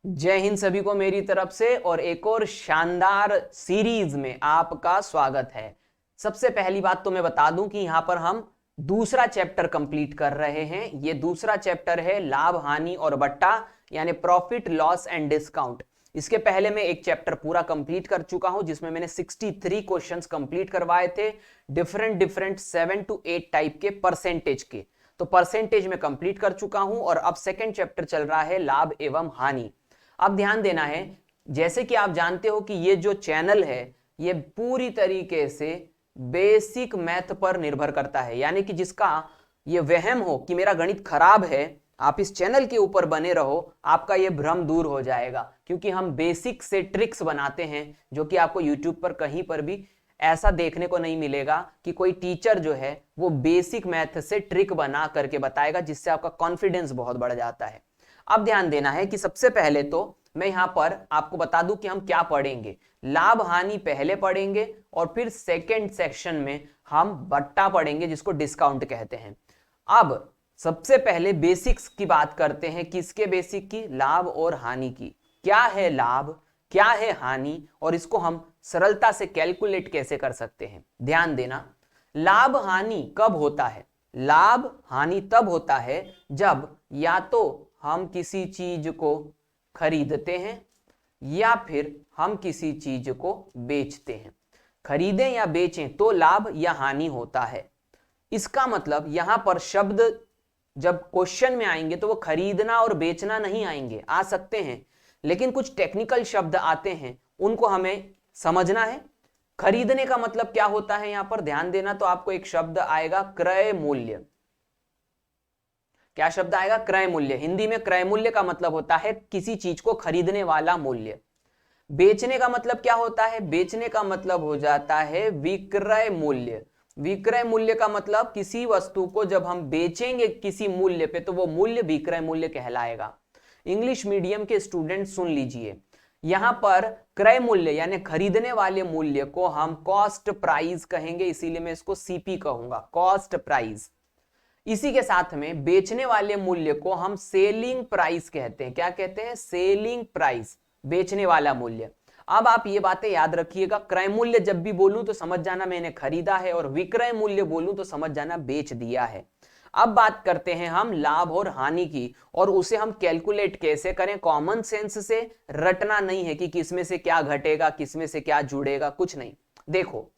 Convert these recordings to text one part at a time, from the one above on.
जय हिंद सभी को मेरी तरफ से और एक और शानदार सीरीज में आपका स्वागत है। सबसे पहली बात तो मैं बता दूं कि यहां पर हम दूसरा चैप्टर कंप्लीट कर रहे हैं। ये दूसरा चैप्टर है लाभ हानि और बट्टा, यानी प्रॉफिट लॉस एंड डिस्काउंट। इसके पहले मैं एक चैप्टर पूरा कंप्लीट कर चुका हूं जिसमें मैंने 63 क्वेश्चंस कंप्लीट करवाए थे, डिफरेंट 7 to 8 टाइप के परसेंटेज के। तो परसेंटेज में कंप्लीट कर चुका हूं और अब सेकंड चैप्टर चल रहा है लाभ एवं हानि। अब ध्यान देना है, जैसे कि आप जानते हो कि ये जो चैनल है ये पूरी तरीके से बेसिक मैथ पर निर्भर करता है, यानी कि जिसका ये वहम हो कि मेरा गणित खराब है, आप इस चैनल के ऊपर बने रहो, आपका ये भ्रम दूर हो जाएगा। क्योंकि हम बेसिक से ट्रिक्स बनाते हैं जो कि आपको यूट्यूब पर कहीं पर भी ऐसा देखने को नहीं मिलेगा कि कोई टीचर जो है वो बेसिक मैथ से ट्रिक बना करके बताएगा, जिससे आपका कॉन्फिडेंस बहुत बढ़ जाता है। अब ध्यान देना है कि सबसे पहले तो मैं यहां पर आपको बता दूं कि हम क्या पढ़ेंगे। लाभ हानि पहले पढ़ेंगे और फिर सेकंड सेक्शन में हम बट्टा पढ़ेंगे, जिसको डिस्काउंट कहते हैं। अब सबसे पहले बेसिक्स की बात करते हैं। किसके बेसिक की? लाभ और हानि की। क्या है लाभ, क्या है हानि, और इसको हम सरलता से कैलकुलेट कैसे कर सकते हैं। ध्यान देना, लाभ हानि कब होता है? लाभ हानि तब होता है जब या तो हम किसी चीज को खरीदते हैं या फिर हम किसी चीज को बेचते हैं। खरीदें या बेचें तो लाभ या हानि होता है। इसका मतलब यहां पर शब्द जब क्वेश्चन में आएंगे तो वो खरीदना और बेचना नहीं आएंगे, आ सकते हैं, लेकिन कुछ टेक्निकल शब्द आते हैं, उनको हमें समझना है। खरीदने का मतलब क्या होता है यहां पर ध्यान देना, तो आपको एक शब्द आएगा क्रय मूल्य। क्या शब्द आएगा? क्रय मूल्य। हिंदी में क्रय मूल्य का मतलब होता है किसी चीज को खरीदने वाला मूल्य। बेचने का मतलब क्या होता है? बेचने का मतलब हो जाता है विक्रय मूल्य। विक्रय मूल्य का मतलब किसी वस्तु को जब हम बेचेंगे किसी मूल्य पे तो वो मूल्य विक्रय मूल्य कहलाएगा। इंग्लिश मीडियम के स्टूडेंट सुन लीजिए, यहां पर क्रय मूल्य यानी खरीदने वाले मूल्य को हम कॉस्ट प्राइस कहेंगे, इसीलिए मैं इसको सीपी कहूंगा, कॉस्ट प्राइस। इसी के साथ में बेचने वाले मूल्य को हम सेलिंग प्राइस कहते हैं। क्या कहते हैं? सेलिंग प्राइस, बेचने वाला मूल्य। अब आप ये बातें याद रखिएगा, क्रय मूल्य जब भी बोलूं तो समझ जाना मैंने खरीदा है, और विक्रय मूल्य बोलूं तो समझ जाना बेच दिया है। अब बात करते हैं हम लाभ और हानि की, और उसे हम कैलकुलेट कैसे करें। कॉमन सेंस से, रटना नहीं है कि किसमें से क्या घटेगा, किसमें से क्या जुड़ेगा, कुछ नहीं। देखो,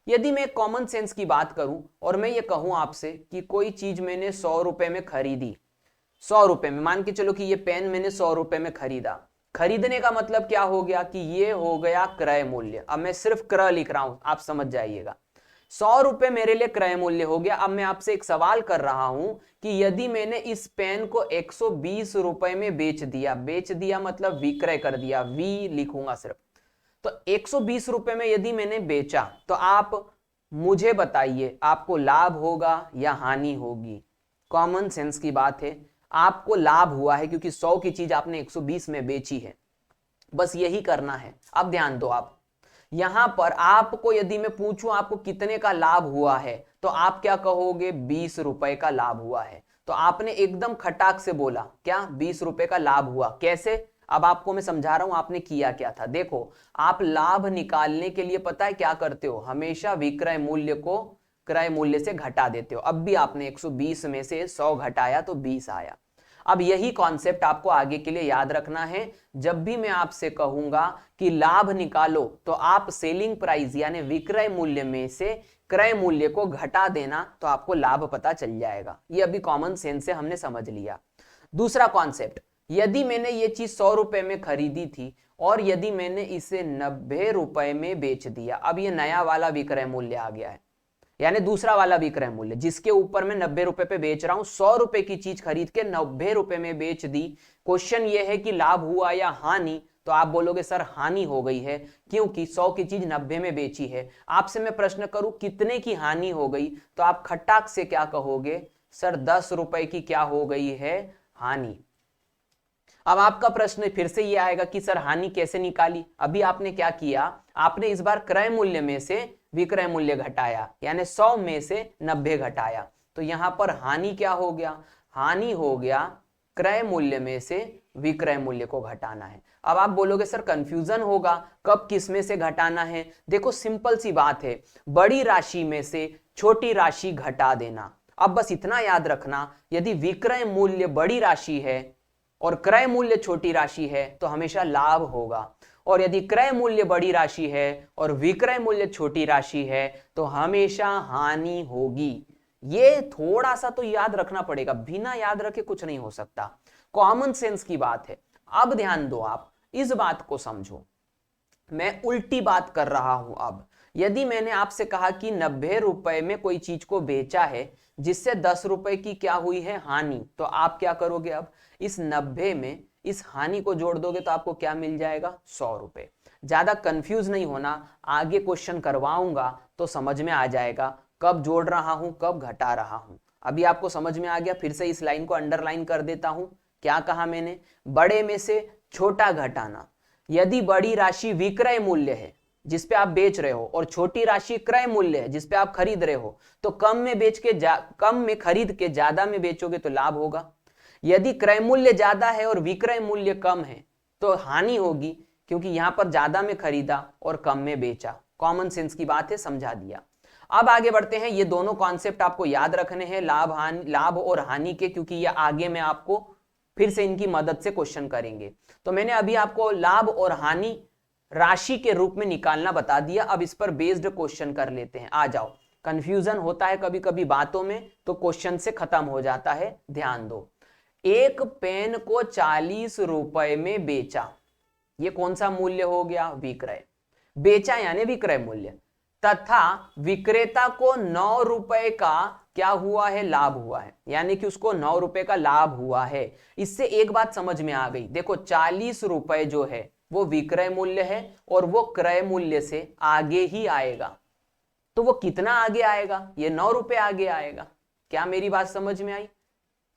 यदि मैं कॉमन सेंस की बात करूं और मैं ये कहूं आपसे कि कोई चीज मैंने 100 रुपए में खरीदी, 100 रुपए में, मान के चलो कि ये पेन मैंने 100 रुपए में खरीदा। खरीदने का मतलब क्या हो गया कि ये हो गया क्रय मूल्य। अब मैं सिर्फ क्रय लिख रहा हूं, आप समझ जाइएगा। 100 रुपए मेरे लिए क्रय मूल्य हो गया। अब मैं आपसे एक सवाल कर रहा हूं कि यदि मैंने इस पेन को 120 रुपए में बेच दिया, बेच दिया मतलब विक्रय कर दिया, वी लिखूंगा सिर्फ, तो 120 रुपए में यदि मैंने बेचा तो आप मुझे बताइए आपको लाभ होगा या हानि होगी? कॉमन सेंस की बात है, आपको लाभ हुआ है क्योंकि 100 की चीज आपने 120 में बेची है। बस यही करना है। अब ध्यान दो, आप यहां पर आपको यदि मैं पूछूं आपको कितने का लाभ हुआ है तो आप क्या कहोगे? 20 रुपए का लाभ हुआ है। तो आपने एकदम खटाक से बोला क्या? 20 रुपए का लाभ हुआ। कैसे? अब आपको मैं समझा रहा हूं आपने किया क्या था। देखो, आप लाभ निकालने के लिए पता है क्या करते हो? हमेशा विक्रय मूल्य को क्रय मूल्य से घटा देते हो। अब भी आपने 120 में से 100 घटाया तो 20 आया। अब यही कॉन्सेप्ट आपको आगे के लिए याद रखना है। जब भी मैं आपसे कहूंगा कि लाभ निकालो तो आप सेलिंग प्राइस यानी विक्रय मूल्य में से क्रय मूल्य को घटा देना, तो आपको लाभ पता चल जाएगा। ये अभी कॉमन सेंस से हमने समझ लिया। दूसरा कॉन्सेप्ट, यदि मैंने ये चीज 100 रुपए में खरीदी थी और यदि मैंने इसे 90 रुपए में बेच दिया, अब ये नया वाला विक्रय मूल्य आ गया है, यानी दूसरा वाला विक्रय मूल्य जिसके ऊपर मैं 90 रुपए पे बेच रहा हूं। 100 रुपए की चीज खरीद के 90 रुपए में बेच दी। क्वेश्चन ये है कि लाभ हुआ या हानि, तो आप बोलोगे सर हानि हो गई है क्योंकि 100 की चीज 90 में बेची है। आपसे मैं प्रश्न करूं कितने की हानि हो गई, तो आप खट्टाक से क्या कहोगे? सर 10 रुपए की क्या हो गई है? हानि। अब आपका प्रश्न फिर से ये आएगा कि सर हानि कैसे निकाली? अभी आपने क्या किया? आपने इस बार क्रय मूल्य में से विक्रय मूल्य घटाया, यानी 100 में से 90 घटाया। तो यहां पर हानि क्या हो गया? हानि हो गया क्रय मूल्य में से विक्रय मूल्य को घटाना है। अब आप बोलोगे सर कंफ्यूजन होगा, कब किस में से घटाना है। देखो सिंपल सी बात है, बड़ी राशि में से छोटी राशि घटा देना। अब बस इतना याद रखना, यदि विक्रय मूल्य बड़ी राशि है और क्रय मूल्य छोटी राशि है तो हमेशा लाभ होगा, और यदि क्रय मूल्य बड़ी राशि है और विक्रय मूल्य छोटी राशि है तो हमेशा हानि होगी। ये थोड़ा सा तो याद रखना पड़ेगा, बिना याद रखे कुछ नहीं हो सकता, कॉमन सेंस की बात है। अब ध्यान दो, आप इस बात को समझो, मैं उल्टी बात कर रहा हूं। अब यदि मैंने आपसे कहा कि 90 रुपए में कोई चीज को बेचा है जिससे 10 रुपए की क्या हुई है, हानि, तो आप क्या करोगे, अब इस 90 में इस हानि को जोड़ दोगे तो आपको क्या मिल जाएगा, 100 रुपए। ज्यादा कंफ्यूज नहीं होना, आगे क्वेश्चन करवाऊंगा तो समझ में आ जाएगा कब जोड़ रहा हूं कब घटा रहा हूं। अभी आपको समझ में आ गया, फिर से इस लाइन को अंडरलाइन कर देता हूं। क्या कहा मैंने, बड़े में से छोटा घटाना। यदि बड़ी राशि विक्रय मूल्य है जिस पे आप बेच रहे हो और छोटी राशि क्रय मूल्य है जिस पे आप खरीद रहे हो, तो कम में खरीद के ज्यादा में बेचोगे तो लाभ होगा। यदि क्रय मूल्य ज्यादा है और विक्रय मूल्य कम है तो हानि होगी, क्योंकि यहां पर ज्यादा में खरीदा और कम में बेचा। कॉमन सेंस की बात है, समझा दिया। अब आगे बढ़ते हैं, ये दोनों कॉन्सेप्ट आपको याद रखने हैं, लाभ और हानि के, क्योंकि ये आगे में आपको फिर से इनकी मदद से क्वेश्चन करेंगे। तो मैंने अभी आपको लाभ और हानि राशि के रूप में निकालना बता दिया, अब इस पर बेस्ड क्वेश्चन कर लेते हैं। आ जाओ, कंफ्यूजन होता है कभी कभी बातों में तो क्वेश्चन से खत्म हो जाता है। ध्यान दो, एक पेन को 40 रुपए में बेचा, ये कौन सा मूल्य हो गया, विक्रय। बेचा यानी विक्रय मूल्य, तथा विक्रेता को 9 रुपए का क्या हुआ है, लाभ हुआ है, यानी कि उसको 9 रुपए का लाभ हुआ है। इससे एक बात समझ में आ गई, देखो 40 रुपए जो है वो विक्रय मूल्य है और वो क्रय मूल्य से आगे ही आएगा, तो वो कितना आगे आएगा, ये 9 रुपए आगे आएगा। क्या मेरी बात समझ में आई,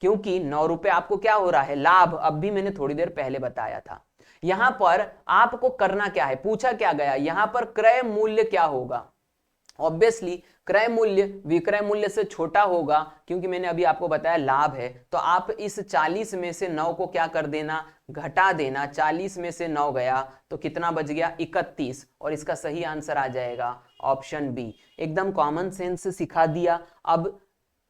क्योंकि 9 रुपए आपको क्या हो रहा है, लाभ। अब भी मैंने थोड़ी देर पहले बताया था। यहां पर आपको करना क्या है, पूछा क्या गया, यहां पर क्रय मूल्य क्या होगा, ऑब्वियसली क्रय मूल्य विक्रय मूल्य से छोटा होगा, क्योंकि मैंने अभी आपको बताया लाभ है। तो आप इस 40 में से 9 को क्या कर देना, घटा देना। 40 में से 9 गया तो कितना बच गया, 31, और इसका सही आंसर आ जाएगा ऑप्शन बी। एकदम कॉमन सेंस सिखा दिया। अब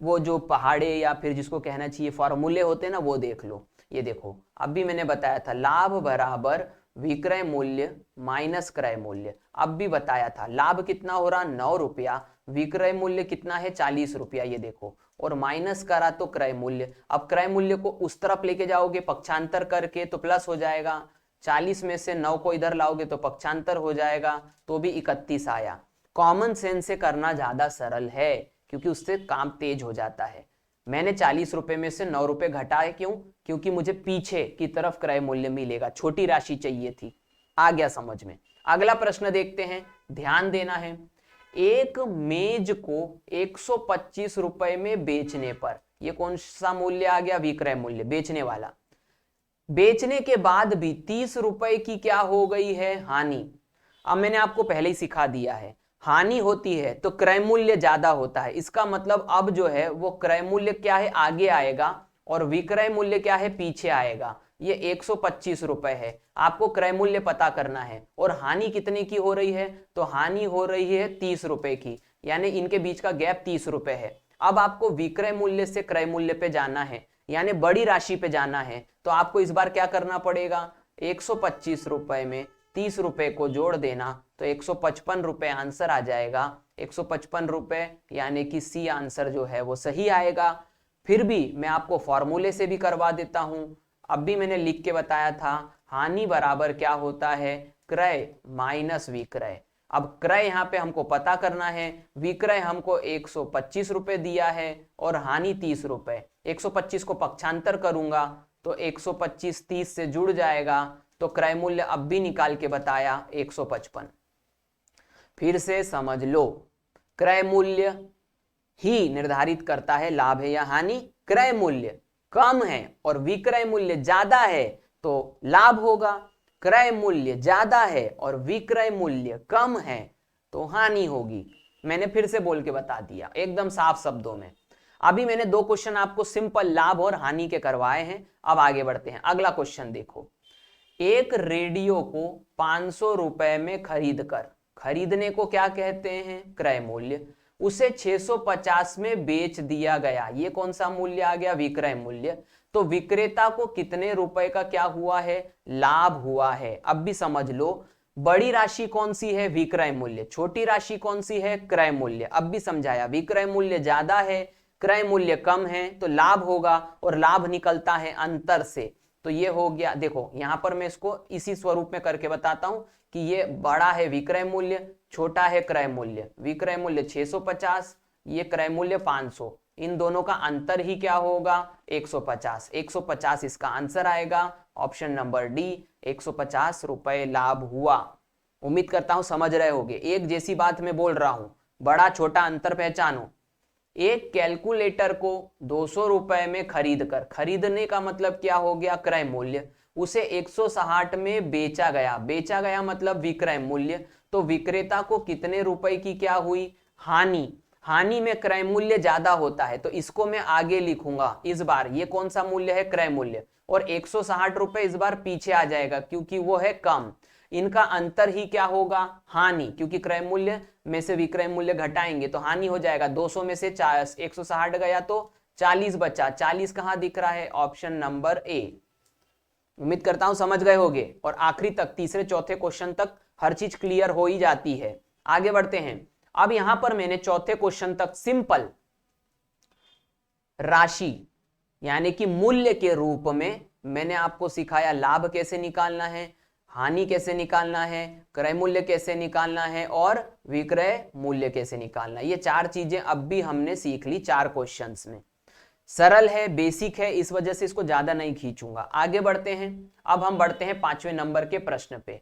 वो जो पहाड़े या फिर जिसको कहना चाहिए फॉर्मूले होते हैं ना, वो देख लो। ये देखो, अभी मैंने बताया था लाभ बराबर विक्रय मूल्य माइनस क्रय मूल्य। अब भी बताया था लाभ कितना हो रहा, 9 रुपया, विक्रय मूल्य कितना है, 40 रुपया, ये देखो, और माइनस करा तो क्रय मूल्य। अब क्रय मूल्य को उस तरफ लेके जाओगे पक्षांतर करके तो प्लस हो जाएगा, 40 में से 9 को इधर लाओगे तो पक्षांतर हो जाएगा, तो भी 31 आया। कॉमन सेंस से करना ज्यादा सरल है, क्योंकि उससे काम तेज हो जाता है। मैंने 40 रुपए में से 9 रुपए घटाए, क्यों, क्योंकि मुझे पीछे की तरफ क्रय मूल्य मिलेगा, छोटी राशि चाहिए थी। आ गया समझ में। अगला प्रश्न देखते हैं, ध्यान देना है। एक मेज को 125 रुपए में बेचने पर, यह कौन सा मूल्य आ गया, विक्रय मूल्य, बेचने वाला। बेचने के बाद भी 30 रुपए की क्या हो गई है, हानि। अब मैंने आपको पहले ही सिखा दिया है, हानि होती है तो क्रय मूल्य ज्यादा होता है, इसका मतलब अब जो है वो क्रय मूल्य क्या है, आगे आएगा, और विक्रय मूल्य क्या है, पीछे आएगा। ये 125 रुपए है, आपको क्रय मूल्य पता करना है, और हानि कितने की हो रही है, तो हानि हो रही है 30 रुपए की, यानी इनके बीच का गैप 30 रुपए है। अब आपको विक्रय मूल्य से क्रय मूल्य पे जाना है, यानी बड़ी राशि पे जाना है, तो आपको इस बार क्या करना पड़ेगा, 125 रुपए में 30 रुपए को जोड़ देना, तो 155 रुपए आंसर आ जाएगा। 155 रुपए यानी कि सी आंसर जो है वो सही आएगा। फिर भी मैं आपको फॉर्मूले से भी करवा देता हूं, अब भी मैंने लिख के बताया था, हानि बराबर क्या होता है, क्रय माइनस विक्रय। अब क्रय यहाँ पे हमको पता करना है, विक्रय हमको 125 रुपए दिया है और हानि 30 रुपए। 125 को पक्षांतर करूंगा तो 125 30 से जुड़ जाएगा, तो क्रय मूल्य अब भी निकाल के बताया 155। फिर से समझ लो, क्रय मूल्य ही निर्धारित करता है लाभ है या हानि। क्रय मूल्य कम है और विक्रय मूल्य ज्यादा है तो लाभ होगा, क्रय मूल्य ज्यादा है और विक्रय मूल्य कम है तो हानि होगी। मैंने फिर से बोल के बता दिया एकदम साफ शब्दों में। अभी मैंने 2 क्वेश्चन आपको सिंपल लाभ और हानि के करवाए हैं। अब आगे बढ़ते हैं। अगला क्वेश्चन देखो, एक रेडियो को 500 रुपए में खरीद कर, खरीदने को क्या कहते हैं? क्रय मूल्य। उसे 650 में बेच दिया गया, ये कौन सा मूल्य आ गया? विक्रय मूल्य। तो विक्रेता को कितने रुपए का क्या हुआ है? लाभ हुआ है। अब भी समझ लो, बड़ी राशि कौन सी है? विक्रय मूल्य। छोटी राशि कौन सी है? क्रय मूल्य। अब भी समझाया, विक्रय मूल्य ज्यादा है, क्रय मूल्य कम है, तो लाभ होगा, और लाभ निकलता है अंतर से। तो ये हो गया। देखो यहां पर मैं इसको इसी स्वरूप में करके बताता हूं कि ये बड़ा है विक्रय मूल्य, छोटा है क्रय मूल्य। विक्रय मूल्य 650, ये क्रय मूल्य 500, इन दोनों का अंतर ही क्या होगा? 150। 150 इसका आंसर आएगा, ऑप्शन नंबर डी, 150 रुपए लाभ हुआ। उम्मीद करता हूं समझ रहे होगे। एक जैसी बात मैं बोल रहा हूं, बड़ा छोटा अंतर पहचानो। एक कैलकुलेटर को 200 रुपए में खरीद कर, खरीदने का मतलब क्या हो गया? क्रय मूल्य। उसे 160 में बेचा गया, बेचा गया मतलब विक्रय मूल्य। तो विक्रेता को कितने रुपए की क्या हुई? हानि। हानि में क्रय मूल्य ज्यादा होता है, तो इसको मैं आगे लिखूंगा। इस बार ये कौन सा मूल्य है? क्रय मूल्य। और 160 रुपए इस बार पीछे आ जाएगा क्योंकि वो है कम। इनका अंतर ही क्या होगा? हानि, क्योंकि क्रय मूल्य में से विक्रय मूल्य घटाएंगे तो हानि हो जाएगा। 200 में से 160 गया तो 40 बचा। 40 कहां दिख रहा है? Option number A. उम्मीद करता हूं समझ गए होगे। और आखिरी तक, तीसरे चौथे क्वेश्चन तक हर चीज क्लियर हो ही जाती है। आगे बढ़ते हैं। अब यहां पर मैंने चौथे क्वेश्चन तक सिंपल राशि यानी कि मूल्य के रूप में मैंने आपको सिखाया लाभ कैसे निकालना है, हानि कैसे निकालना है, क्रय मूल्य कैसे निकालना है, और विक्रय मूल्य कैसे निकालना है। ये 4 चीजें अब भी हमने सीख ली 4 क्वेश्चंस में। सरल है, बेसिक है, इस वजह से इसको ज्यादा नहीं खींचूंगा। आगे बढ़ते हैं। अब हम बढ़ते हैं 5वें नंबर के प्रश्न पे।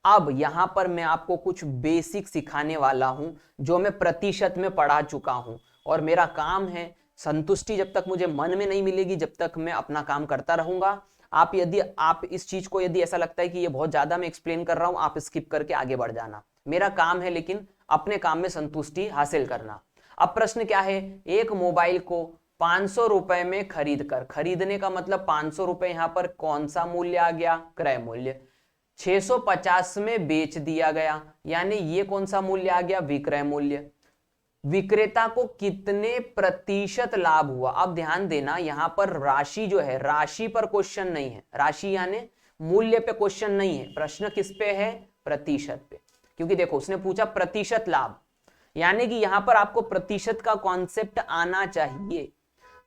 अब यहां पर मैं आपको कुछ बेसिक सिखाने वाला हूं जो मैं प्रतिशत में पढ़ा चुका हूं, और मेरा काम है, संतुष्टि जब तक मुझे मन में नहीं मिलेगी जब तक मैं अपना काम करता रहूंगा। आप इस चीज को यदि ऐसा लगता है कि ये बहुत ज्यादा मैं एक्सप्लेन कर रहा हूं, आप स्किप करके आगे बढ़ जाना। मेरा काम है लेकिन अपने काम में संतुष्टि हासिल करना। अब प्रश्न क्या है? एक मोबाइल को 500 रुपए में खरीद कर, खरीदने का मतलब 500 रुपए, यहां पर कौन सा मूल्य आ गया? क्रय मूल्य। 650 में बेच दिया गया, यानी ये कौन सा मूल्य आ गया? विक्रय मूल्य। विक्रेता को कितने प्रतिशत लाभ हुआ? अब ध्यान देना, यहां पर राशि जो है, राशि पर क्वेश्चन नहीं है, राशि यानी मूल्य पे क्वेश्चन नहीं है। प्रश्न किस पे है? प्रतिशत पे। क्योंकि देखो उसने पूछा प्रतिशत लाभ, यानी कि यहां पर आपको प्रतिशत का कॉन्सेप्ट आना चाहिए।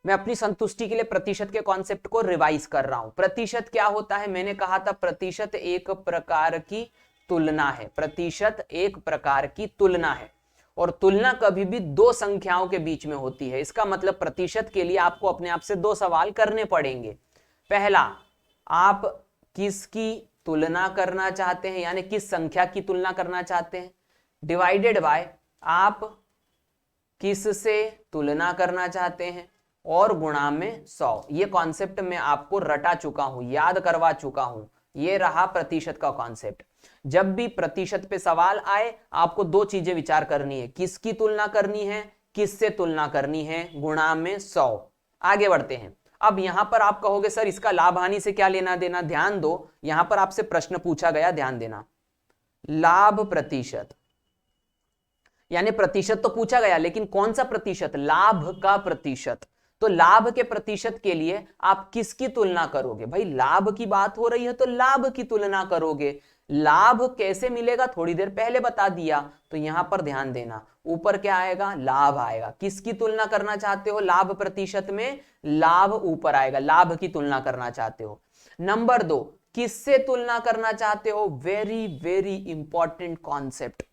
मैं अपनी संतुष्टि के लिए प्रतिशत के कॉन्सेप्ट को रिवाइज कर रहा हूं। प्रतिशत क्या होता है? मैंने कहा था प्रतिशत एक प्रकार की तुलना है। प्रतिशत एक प्रकार की तुलना है, और तुलना कभी भी 2 संख्याओं के बीच में होती है। इसका मतलब प्रतिशत के लिए आपको अपने आप से 2 सवाल करने पड़ेंगे। पहला, आप किसकी तुलना करना चाहते हैं, यानी किस संख्या की तुलना करना चाहते हैं, डिवाइडेड बाय आप किससे तुलना करना चाहते हैं, और गुणा में 100। ये कॉन्सेप्ट मैं आपको रटा चुका हूं, याद करवा चुका हूं। ये रहा प्रतिशत का कॉन्सेप्ट। जब भी प्रतिशत पे सवाल आए, आपको 2 चीजें विचार करनी है, किसकी तुलना करनी है, किससे तुलना करनी है, गुणा में 100। आगे बढ़ते हैं। अब यहां पर आप कहोगे सर इसका लाभ हानि से क्या लेना देना? ध्यान दो, यहां पर आपसे प्रश्न पूछा गया, ध्यान देना। लाभ प्रतिशत, यानी प्रतिशत तो पूछा गया, लेकिन कौन सा प्रतिशत? लाभ का प्रतिशत। तो लाभ के प्रतिशत के लिए आप किसकी तुलना करोगे? भाई लाभ की बात हो रही है तो लाभ की तुलना करोगे। लाभ कैसे मिलेगा? थोड़ी देर पहले बता दिया। तो यहां पर ध्यान देना, ऊपर क्या आएगा? लाभ आएगा। किसकी तुलना करना चाहते हो? लाभ प्रतिशत में लाभ ऊपर आएगा, लाभ की तुलना करना चाहते हो। नंबर 2, किससे तुलना करना चाहते हो? Very very important concept.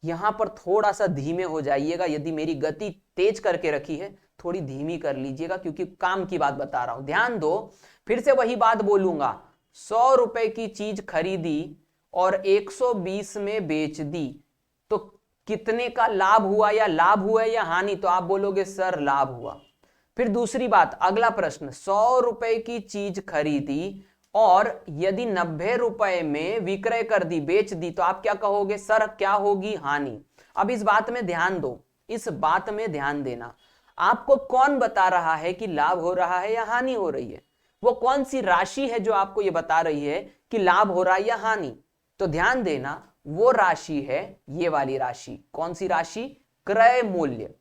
यहां पर थोड़ा सा धीमे हो जाइएगा, यदि मेरी गति तेज करके रखी है थोड़ी धीमी कर लीजिएगा, क्योंकि काम की बात बता रहा हूं। ध्यान दो, फिर से वही बात बोलूंगा। 100 रुपए की चीज खरीदी और 120 में बेच दी, तो कितने का लाभ हुआ? या लाभ हुआ या हानि? तो आप बोलोगे सर लाभ हुआ। फिर दूसरी बात, अगला प्रश्न, 100 रुपए की चीज खरीदी और यदि 90 रुपए में विक्रय कर दी, बेच दी, तो आप क्या कहोगे? सर क्या होगी? हानि। अब इस बात में ध्यान दो, इस बात में ध्यान देना। आपको कौन बता रहा है कि लाभ हो रहा है या हानि हो रही है? वो कौन सी राशि है जो आपको ये बता रही है कि लाभ हो रहा है या हानि? तो ध्यान देना, वो राशि है ये वाली राशि। कौन सी राशि? क्रय मूल्य।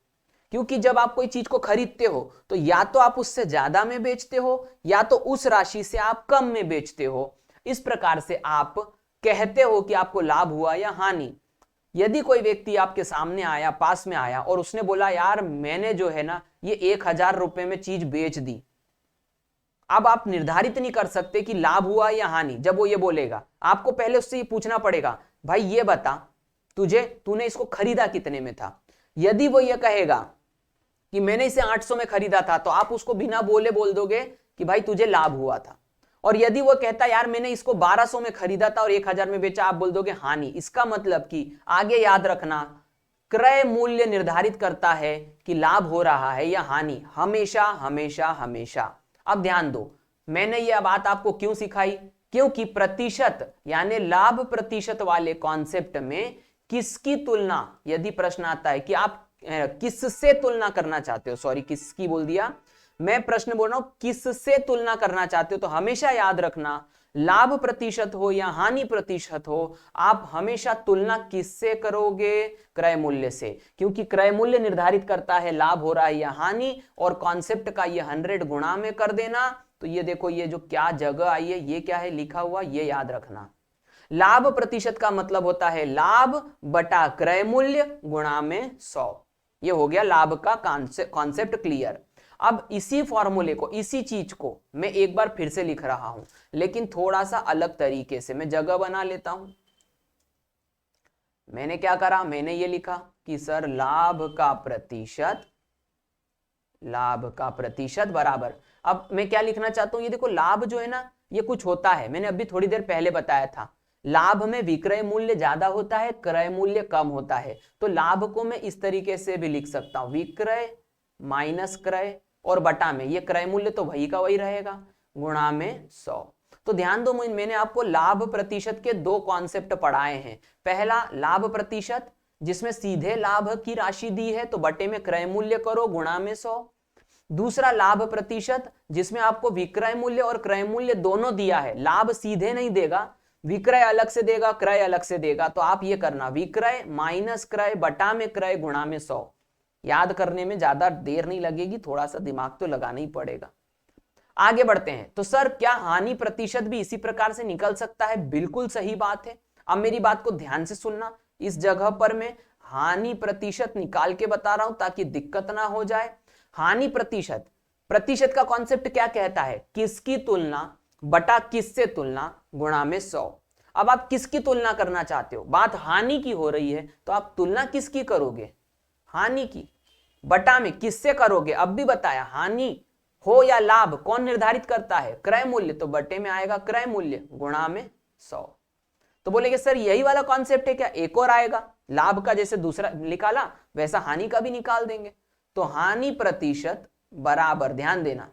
क्योंकि जब आप कोई चीज को खरीदते हो तो या तो आप उससे ज्यादा में बेचते हो या तो उस राशि से आप कम में बेचते हो। इस प्रकार से आप कहते हो कि आपको लाभ हुआ या हानि। यदि कोई व्यक्ति आपके सामने आया, पास में आया और उसने बोला यार मैंने जो है ना ये 1,000 रुपए में चीज बेच दी, अब आप निर्धारित नहीं कर सकते कि लाभ हुआ या हानि। जब वो ये बोलेगा आपको पहले उससे ये पूछना पड़ेगा, भाई ये बता तूने इसको खरीदा कितने में था। यदि वो ये कहेगा कि मैंने इसे 800 में खरीदा था, तो आप उसको बिना बोले बोल दोगे कि भाई तुझे लाभ हुआ था। और यदि वो कहता यार मैंने इसको 1200 में खरीदा था और 1,000 में बेचा, आप बोल दोगे हानि। इसका मतलब कि आगे याद रखना, क्रय मूल्य निर्धारित करता है कि लाभ हो रहा है या हानि, हमेशा हमेशा हमेशा। अब ध्यान दो, मैंने यह बात आपको क्यों सिखाई? क्योंकि प्रतिशत यानी लाभ प्रतिशत वाले कॉन्सेप्ट में किसकी तुलना, यदि प्रश्न आता है कि आप किससे तुलना करना चाहते हो, सॉरी किसकी बोल दिया, मैं प्रश्न बोल रहा हूं किससे तुलना करना चाहते हो, तो हमेशा याद रखना लाभ प्रतिशत हो या हानि प्रतिशत हो, आप हमेशा तुलना किससे करोगे? क्रय मूल्य से। क्योंकि क्रय मूल्य निर्धारित करता है लाभ हो रहा है या हानि, और कॉन्सेप्ट का ये 100 गुणा में कर देना। तो ये देखो, ये जो क्या जगह आई है, ये क्या है लिखा हुआ, ये याद रखना। लाभ प्रतिशत का मतलब होता है लाभ बटा क्रय मूल्य गुणा में 100। ये हो गया लाभ का कॉन्सेप्ट क्लियर। अब इसी फॉर्मूले को, इसी चीज को मैं एक बार फिर से लिख रहा हूं, लेकिन थोड़ा सा अलग तरीके से। मैं जगह बना लेता हूं। मैंने क्या करा, मैंने ये लिखा कि सर लाभ का प्रतिशत बराबर, अब मैं क्या लिखना चाहता हूं, ये देखो लाभ जो है ना ये कुछ होता है, मैंने अभी थोड़ी देर पहले बताया था, लाभ में विक्रय मूल्य ज्यादा होता है, क्रय मूल्य कम होता है। तो लाभ को मैं इस तरीके से भी लिख सकता हूं, विक्रय माइनस क्रय, और बटा में ये क्रय मूल्य तो वही का वही रहेगा, गुणा में 100। तो ध्यान दो, मैंने आपको लाभ प्रतिशत के दो कॉन्सेप्ट पढ़ाए हैं। पहला लाभ प्रतिशत जिसमें सीधे लाभ की राशि दी है तो बटे में क्रय मूल्य करो गुणा में 100। दूसरा लाभ प्रतिशत जिसमें आपको विक्रय मूल्य और क्रय मूल्य दोनों दिया है, लाभ सीधे नहीं देगा, विक्रय अलग से देगा, क्रय अलग से देगा। तो आप ये करना, विक्रय माइनस क्रय बटा में क्रय गुणा में 100। याद करने में ज्यादा देर नहीं लगेगी, थोड़ा सा दिमाग तो लगाना ही पड़ेगा। आगे बढ़ते हैं। तो सर क्या हानि प्रतिशत भी इसी प्रकार से निकल सकता है? बिल्कुल सही बात है। अब मेरी बात को ध्यान से सुनना, इस जगह पर मैं हानि प्रतिशत निकाल के बता रहा हूं ताकि दिक्कत ना हो जाए। हानि प्रतिशत, प्रतिशत का कॉन्सेप्ट क्या कहता है? किसकी तुलना बटा किससे तुलना गुणा में 100। अब आप किसकी तुलना करना चाहते हो? बात हानि की हो रही है तो आप तुलना किसकी करोगे? हानि की। बटा में किससे करोगे? अब भी बताया, हानि हो या लाभ कौन निर्धारित करता है? क्रय मूल्य। तो बटे में आएगा क्रय मूल्य गुणा में 100। तो बोलेंगे सर यही वाला कॉन्सेप्ट है क्या? एक और आएगा, लाभ का जैसे दूसरा निकाला वैसा हानि का भी निकाल देंगे। तो हानि प्रतिशत बराबर, ध्यान देना,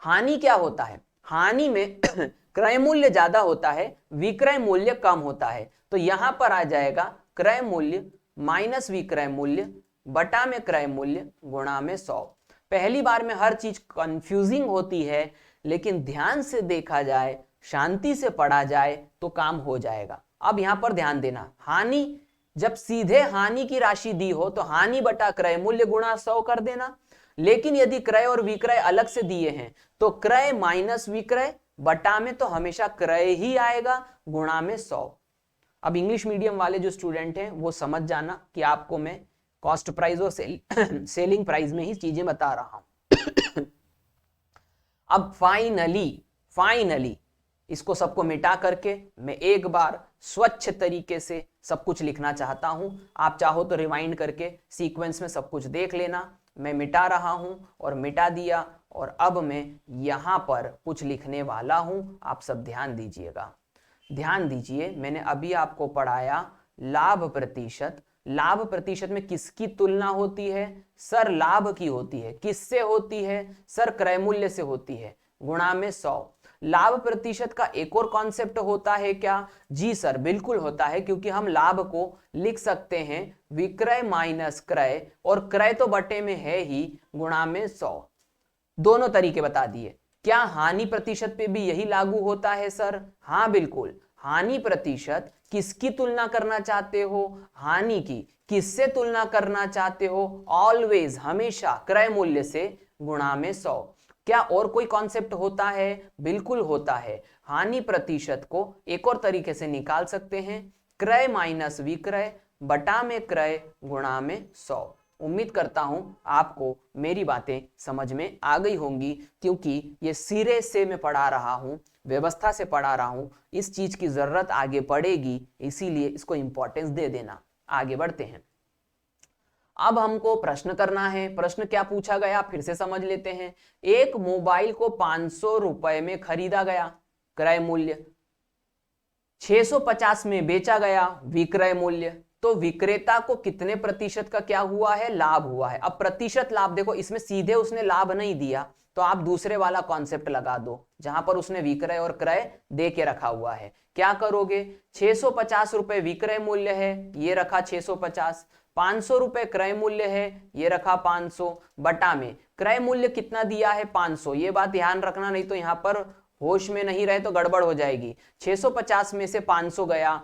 हानि क्या होता है? हानि में क्रय मूल्य ज्यादा होता है, विक्रय मूल्य कम होता है। तो यहां पर आ जाएगा क्रय मूल्य माइनस विक्रय मूल्य बटा में क्रय मूल्य गुणा में 100। पहली बार में हर चीज कंफ्यूजिंग होती है, लेकिन ध्यान से देखा जाए, शांति से पढ़ा जाए तो काम हो जाएगा। अब यहां पर ध्यान देना, हानि जब सीधे हानि की राशि दी हो तो हानि बटा क्रय मूल्य गुणा 100 कर देना। लेकिन यदि क्रय और विक्रय अलग से दिए हैं तो क्रय माइनस विक्रय बटा में तो हमेशा क्रय ही आएगा गुणा में 100। अब इंग्लिश मीडियम वाले जो स्टूडेंट हैं वो समझ जाना कि आपको मैं कॉस्ट प्राइस और सेलिंग प्राइस में ही चीजें बता रहा हूं। अब फाइनली इसको सबको मिटा करके मैं एक बार स्वच्छ तरीके से सब कुछ लिखना चाहता हूं। आप चाहो तो रिवाइंड करके सीक्वेंस में सब कुछ देख लेना। मैं मिटा रहा हूं और मिटा दिया, और अब मैं यहां पर कुछ लिखने वाला हूं। आप सब ध्यान दीजिएगा, ध्यान दीजिए। मैंने अभी आपको पढ़ाया लाभ प्रतिशत। लाभ प्रतिशत में किसकी तुलना होती है? सर लाभ की होती है। किससे होती है? सर क्रय मूल्य से होती है, गुणा में 100। लाभ प्रतिशत का एक और कॉन्सेप्ट होता है क्या? जी सर, बिल्कुल होता है, क्योंकि हम लाभ को लिख सकते हैं विक्रय माइनस क्रय, और क्रय तो बटे में है ही, गुणा में 100। दोनों तरीके बता दिए। क्या हानि प्रतिशत पे भी यही लागू होता है सर? हाँ बिल्कुल। हानि प्रतिशत किसकी तुलना करना चाहते हो? हानि की। किससे तुलना करना चाहते हो? ऑलवेज, हमेशा क्रय मूल्य से गुणा में 100। क्या और कोई कॉन्सेप्ट होता है? बिल्कुल होता है। हानि प्रतिशत को एक और तरीके से निकाल सकते हैं, क्रय माइनस विक्रय बटा में क्रय गुणा में 100। उम्मीद करता हूं आपको मेरी बातें समझ में आ गई होंगी, क्योंकि ये सिरे से मैं पढ़ा रहा हूं, व्यवस्था से पढ़ा रहा हूं, इस चीज की जरूरत आगे पड़ेगी, इसीलिए इसको इंपॉर्टेंस दे देना। आगे बढ़ते हैं। अब हमको प्रश्न करना है। प्रश्न क्या पूछा गया फिर से समझ लेते हैं। एक मोबाइल को 500 रुपए में खरीदा गया, क्रय मूल्य, 650 में बेचा गया, विक्रय मूल्य। तो विक्रेता को कितने प्रतिशत का क्या हुआ है? लाभ हुआ है। अब प्रतिशत लाभ देखो, इसमें सीधे उसने लाभ नहीं दिया, तो आप दूसरे वाला कॉन्सेप्ट लगा दो जहां पर उसने विक्रय और क्रय दे के रखा हुआ है। क्या करोगे? 650 रुपए विक्रय मूल्य है, ये रखा 650, 500 रुपए क्रय मूल्य है, ये रखा 500, बटा में क्रय मूल्य कितना दिया है? 500। ये बात ध्यान रखना, नहीं तो यहां पर होश में नहीं रहे तो गड़बड़ हो जाएगी। 650 में से 500 गया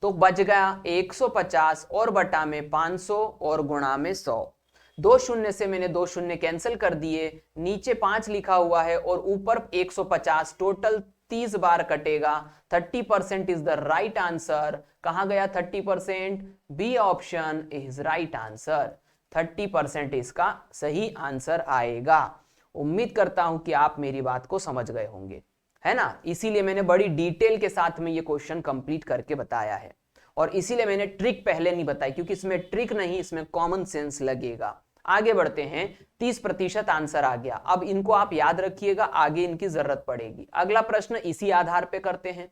तो बच गया 150, और बटा में 500 और गुणा में 100। 2 शून्य से मैंने 2 शून्य कैंसिल कर दिए, नीचे 5 लिखा हुआ है और ऊपर 150, टोटल 30 बार कटेगा। 30% इज द राइट आंसर। कहां गया 30%? B option is right answer. 30% इसका सही आंसर आएगा। उम्मीद करता हूं कि आप मेरी बात को समझ गए होंगे, है ना? इसीलिए मैंने बड़ी डिटेल के साथ में ये क्वेश्चन कंप्लीट करके बताया है, और इसीलिए मैंने ट्रिक पहले नहीं बताई, क्योंकि इसमें ट्रिक नहीं, इसमें कॉमन सेंस लगेगा। आगे बढ़ते हैं। 30% आंसर आ गया। अब इनको आप याद रखिएगा, आगे इनकी जरूरत पड़ेगी। अगला प्रश्न इसी आधार पे करते हैं।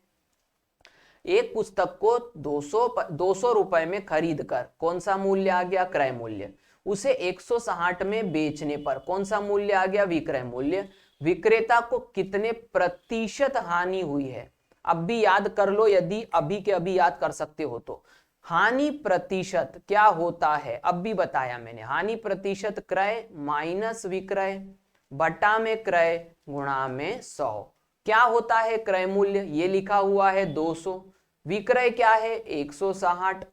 एक पुस्तक को 200 रुपए में खरीद कर कौन सा मूल्य आ गया? क्रय मूल्य। उसे 160 में बेचने पर कौन सा मूल्य आ गया? विक्रय मूल्य। विक्रेता को कितने प्रतिशत हानि हुई है? अब भी याद कर लो, यदि अभी के अभी याद कर सकते हो तो। हानि प्रतिशत क्या होता है? अब भी बताया मैंने। हानि प्रतिशत क्रय माइनस विक्रय बटा में क्रय गुणा में 100। क्या होता है क्रय मूल्य? ये लिखा हुआ है 200। विक्रय क्या है? 160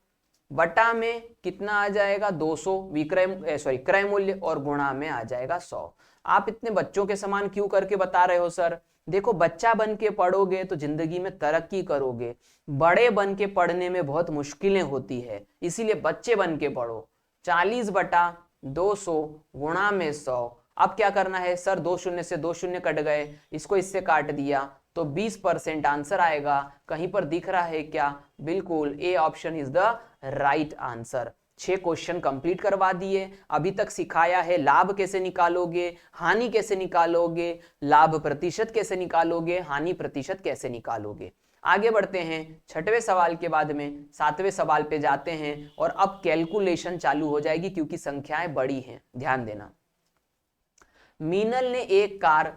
बटा में कितना आ जाएगा? 200 विक्रय क्रय मूल्य, और गुणा में आ जाएगा 100। आप इतने बच्चों के समान क्यों करके बता रहे हो सर? देखो, बच्चा बन के पढ़ोगे तो जिंदगी में तरक्की करोगे, बड़े बन के पढ़ने में बहुत मुश्किलें होती है, इसीलिए बच्चे बन के पढ़ो। 40 बटा 200 गुणा में 100। अब क्या करना है सर? 2 शून्य से 2 शून्य कट गए, इसको इससे काट दिया तो 20% आंसर आएगा। कहीं पर दिख रहा है क्या? बिल्कुल, A option is the right answer. 6 question complete करवा दिए। अभी तक सिखाया है लाभ कैसे निकालोगे, हानि कैसे निकालोगे, लाभ प्रतिशत कैसे निकालोगे, हानि प्रतिशत कैसे निकालोगे। आगे बढ़ते हैं। 6वें सवाल के बाद में 7वें सवाल पे जाते हैं, और अब कैलकुलेशन चालू हो जाएगी, क्योंकि संख्याएं बड़ी हैं। ध्यान देना। मीनल ने एक कार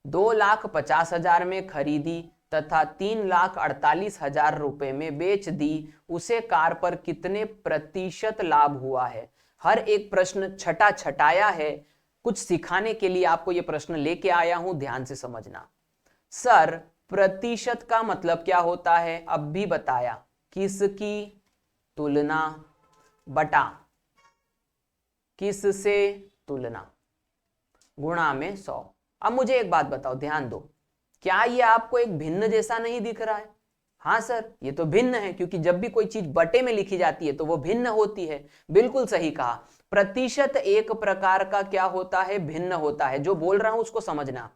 2,50,000 में खरीदी तथा 3,48,000 रुपए में बेच दी। उसे कार पर कितने प्रतिशत लाभ हुआ है? हर एक प्रश्न छटा छटाया है, कुछ सिखाने के लिए आपको यह प्रश्न लेके आया हूं, ध्यान से समझना। सर, प्रतिशत का मतलब क्या होता है? अब भी बताया। किसकी तुलना बटा किससे तुलना गुणा में 100। अब मुझे एक बात बताओ, ध्यान दो, क्या ये आपको एक भिन्न जैसा नहीं दिख रहा है? हाँ सर, ये तो भिन्न है, क्योंकि जब भी कोई चीज बटे में लिखी जाती है तो वो भिन्न होती है। बिल्कुल सही कहा। प्रतिशत एक प्रकार का क्या होता है? भिन्न होता है। जो बोल रहा हूं उसको समझना।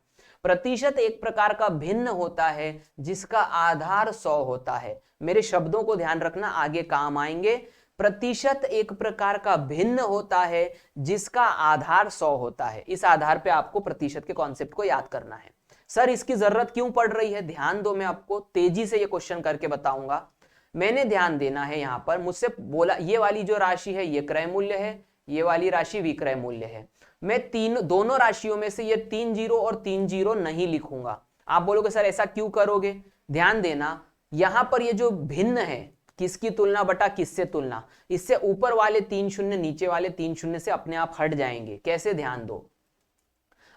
प्रतिशत एक प्रकार का भिन्न होता है जिसका आधार 100 होता है। मेरे शब्दों को ध्यान रखना, आगे काम आएंगे। प्रतिशत एक प्रकार का भिन्न होता है जिसका आधार 100 होता है। इस आधार पे आपको प्रतिशत के कॉन्सेप्ट को याद करना है। सर, इसकी जरूरत क्यों पड़ रही है? ध्यान दो, मैं आपको तेजी से ये क्वेश्चन करके बताऊंगा। मैंने ध्यान देना है। यहां पर मुझसे बोला ये वाली जो राशि है ये क्रय मूल्य है, ये वाली राशि विक्रय मूल्य है। मैं दोनों राशियों में से ये 3 जीरो और 3 जीरो नहीं लिखूंगा। आप बोलोगे सर ऐसा क्यों करोगे, ध्यान देना यहां पर ये जो भिन्न है, किसकी तुलना बटा किससे तुलना, इससे ऊपर वाले 3 शून्य नीचे वाले 3 शून्य से अपने आप हट जाएंगे। कैसे, ध्यान दो,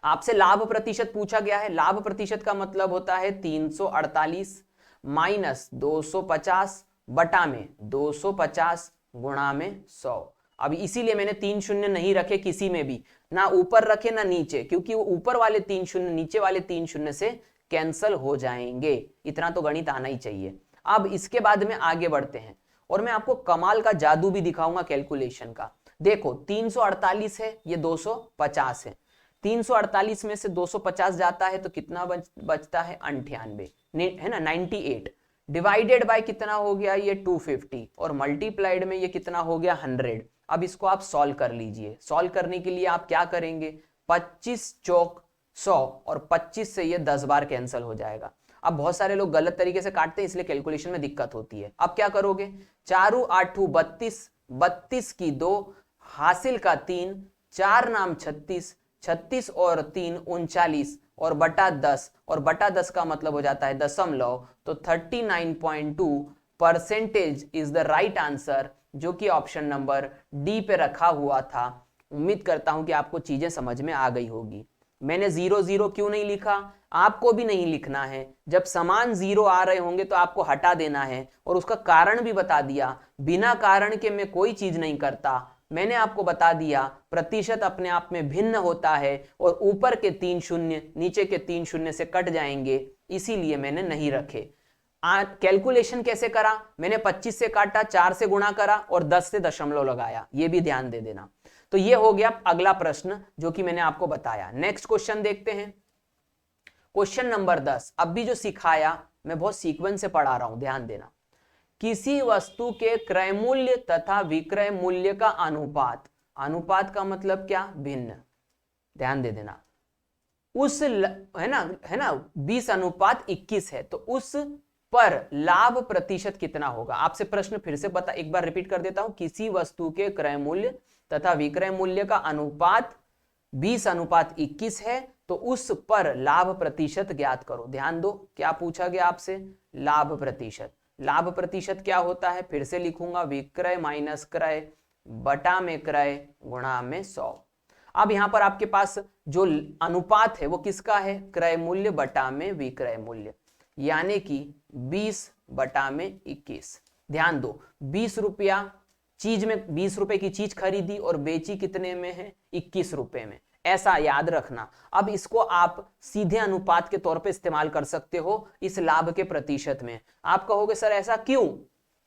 आपसे लाभ प्रतिशत पूछा गया है। लाभ प्रतिशत का मतलब होता है 348 माइनस 250 बटा में 250 गुणा में 100। अब इसीलिए मैंने 3 शून्य नहीं रखे किसी में भी, ना ऊपर रखे ना नीचे, क्योंकि वो ऊपर वाले 3 शून्य नीचे वाले 3 शून्य से कैंसल हो जाएंगे। इतना तो गणित आना ही चाहिए। अब इसके बाद में आगे बढ़ते हैं और मैं आपको कमाल का जादू भी दिखाऊंगा कैलकुलेशन का। देखो 348 है, ये 250 है, 348 में से 250 जाता है तो कितना बचता है 98, है ना, 98 डिवाइडेड बाय कितना हो गया ये 250 और मल्टीप्लाइड में ये कितना हो गया 100। अब इसको आप सॉल्व कर लीजिए। सॉल्व करने के लिए आप क्या करेंगे, 25 चौक 100 और 25 से ये 10 बार कैंसिल हो जाएगा। अब बहुत सारे लोग गलत तरीके से काटते हैं इसलिए कैलकुलेशन में दिक्कत होती है। अब क्या करोगे, 4 8 32, 32 की 2 हासिल का 3, 4 नाम 36, 36 और 3 39 और बटा 10, और बटा 10 का मतलब हो जाता है दशमलव, तो 39.2% इज द राइट आंसर, जो कि ऑप्शन नंबर डी पे रखा हुआ था। उम्मीद करता हूं कि आपको चीजें समझ में आ गई होगी। मैंने 0 क्यों नहीं लिखा, आपको भी नहीं लिखना है। जब समान 0 आ रहे होंगे तो आपको हटा देना है, और उसका कारण भी बता दिया। बिना कारण के मैं कोई चीज नहीं करता। मैंने आपको बता दिया प्रतिशत अपने आप में भिन्न होता है और ऊपर के 3 शून्य नीचे के 3 शून्य से कट जाएंगे, इसीलिए मैंने नहीं रखे। कैलकुलेशन कैसे करा, मैंने 25 से काटा, 4 से गुणा करा और 10 से दशमलव लगाया, ये भी ध्यान दे देना। तो ये हो गया अगला प्रश्न जो कि मैंने आपको बताया। नेक्स्ट क्वेश्चन देखते हैं, क्वेश्चन नंबर 10। अब भी जो सिखाया मैं बहुत सीक्वेंस से पढ़ा रहा हूं, ध्यान देना। किसी वस्तु के क्रय मूल्य तथा विक्रय मूल्य का अनुपात, अनुपात का मतलब क्या, भिन्न, ध्यान दे देना। उस है ना 20:21 है, तो उस पर लाभ प्रतिशत कितना होगा। आपसे प्रश्न फिर से बता, एक बार रिपीट कर देता हूं। किसी वस्तु के क्रय मूल्य तथा विक्रय मूल्य का अनुपात 20:21 है, तो उस पर लाभ प्रतिशत ज्ञात करो। ध्यान दो क्या पूछा गया आपसे, लाभ प्रतिशत। लाभ प्रतिशत क्या होता है, फिर से लिखूंगा, विक्रय माइनस क्रय बटा में क्रय गुणा में 100। अब यहां पर आपके पास जो अनुपात है वो किसका है, क्रय मूल्य बटा में विक्रय मूल्य, यानी कि 20/21। ध्यान दो 20 रुपया चीज में, 20 रुपए की चीज खरीदी और बेची कितने में है, 21 रुपए में, ऐसा याद रखना। अब इसको आप सीधे अनुपात के तौर पे इस्तेमाल कर सकते हो इस लाभ के प्रतिशत में। आप कहोगे सर ऐसा क्यों,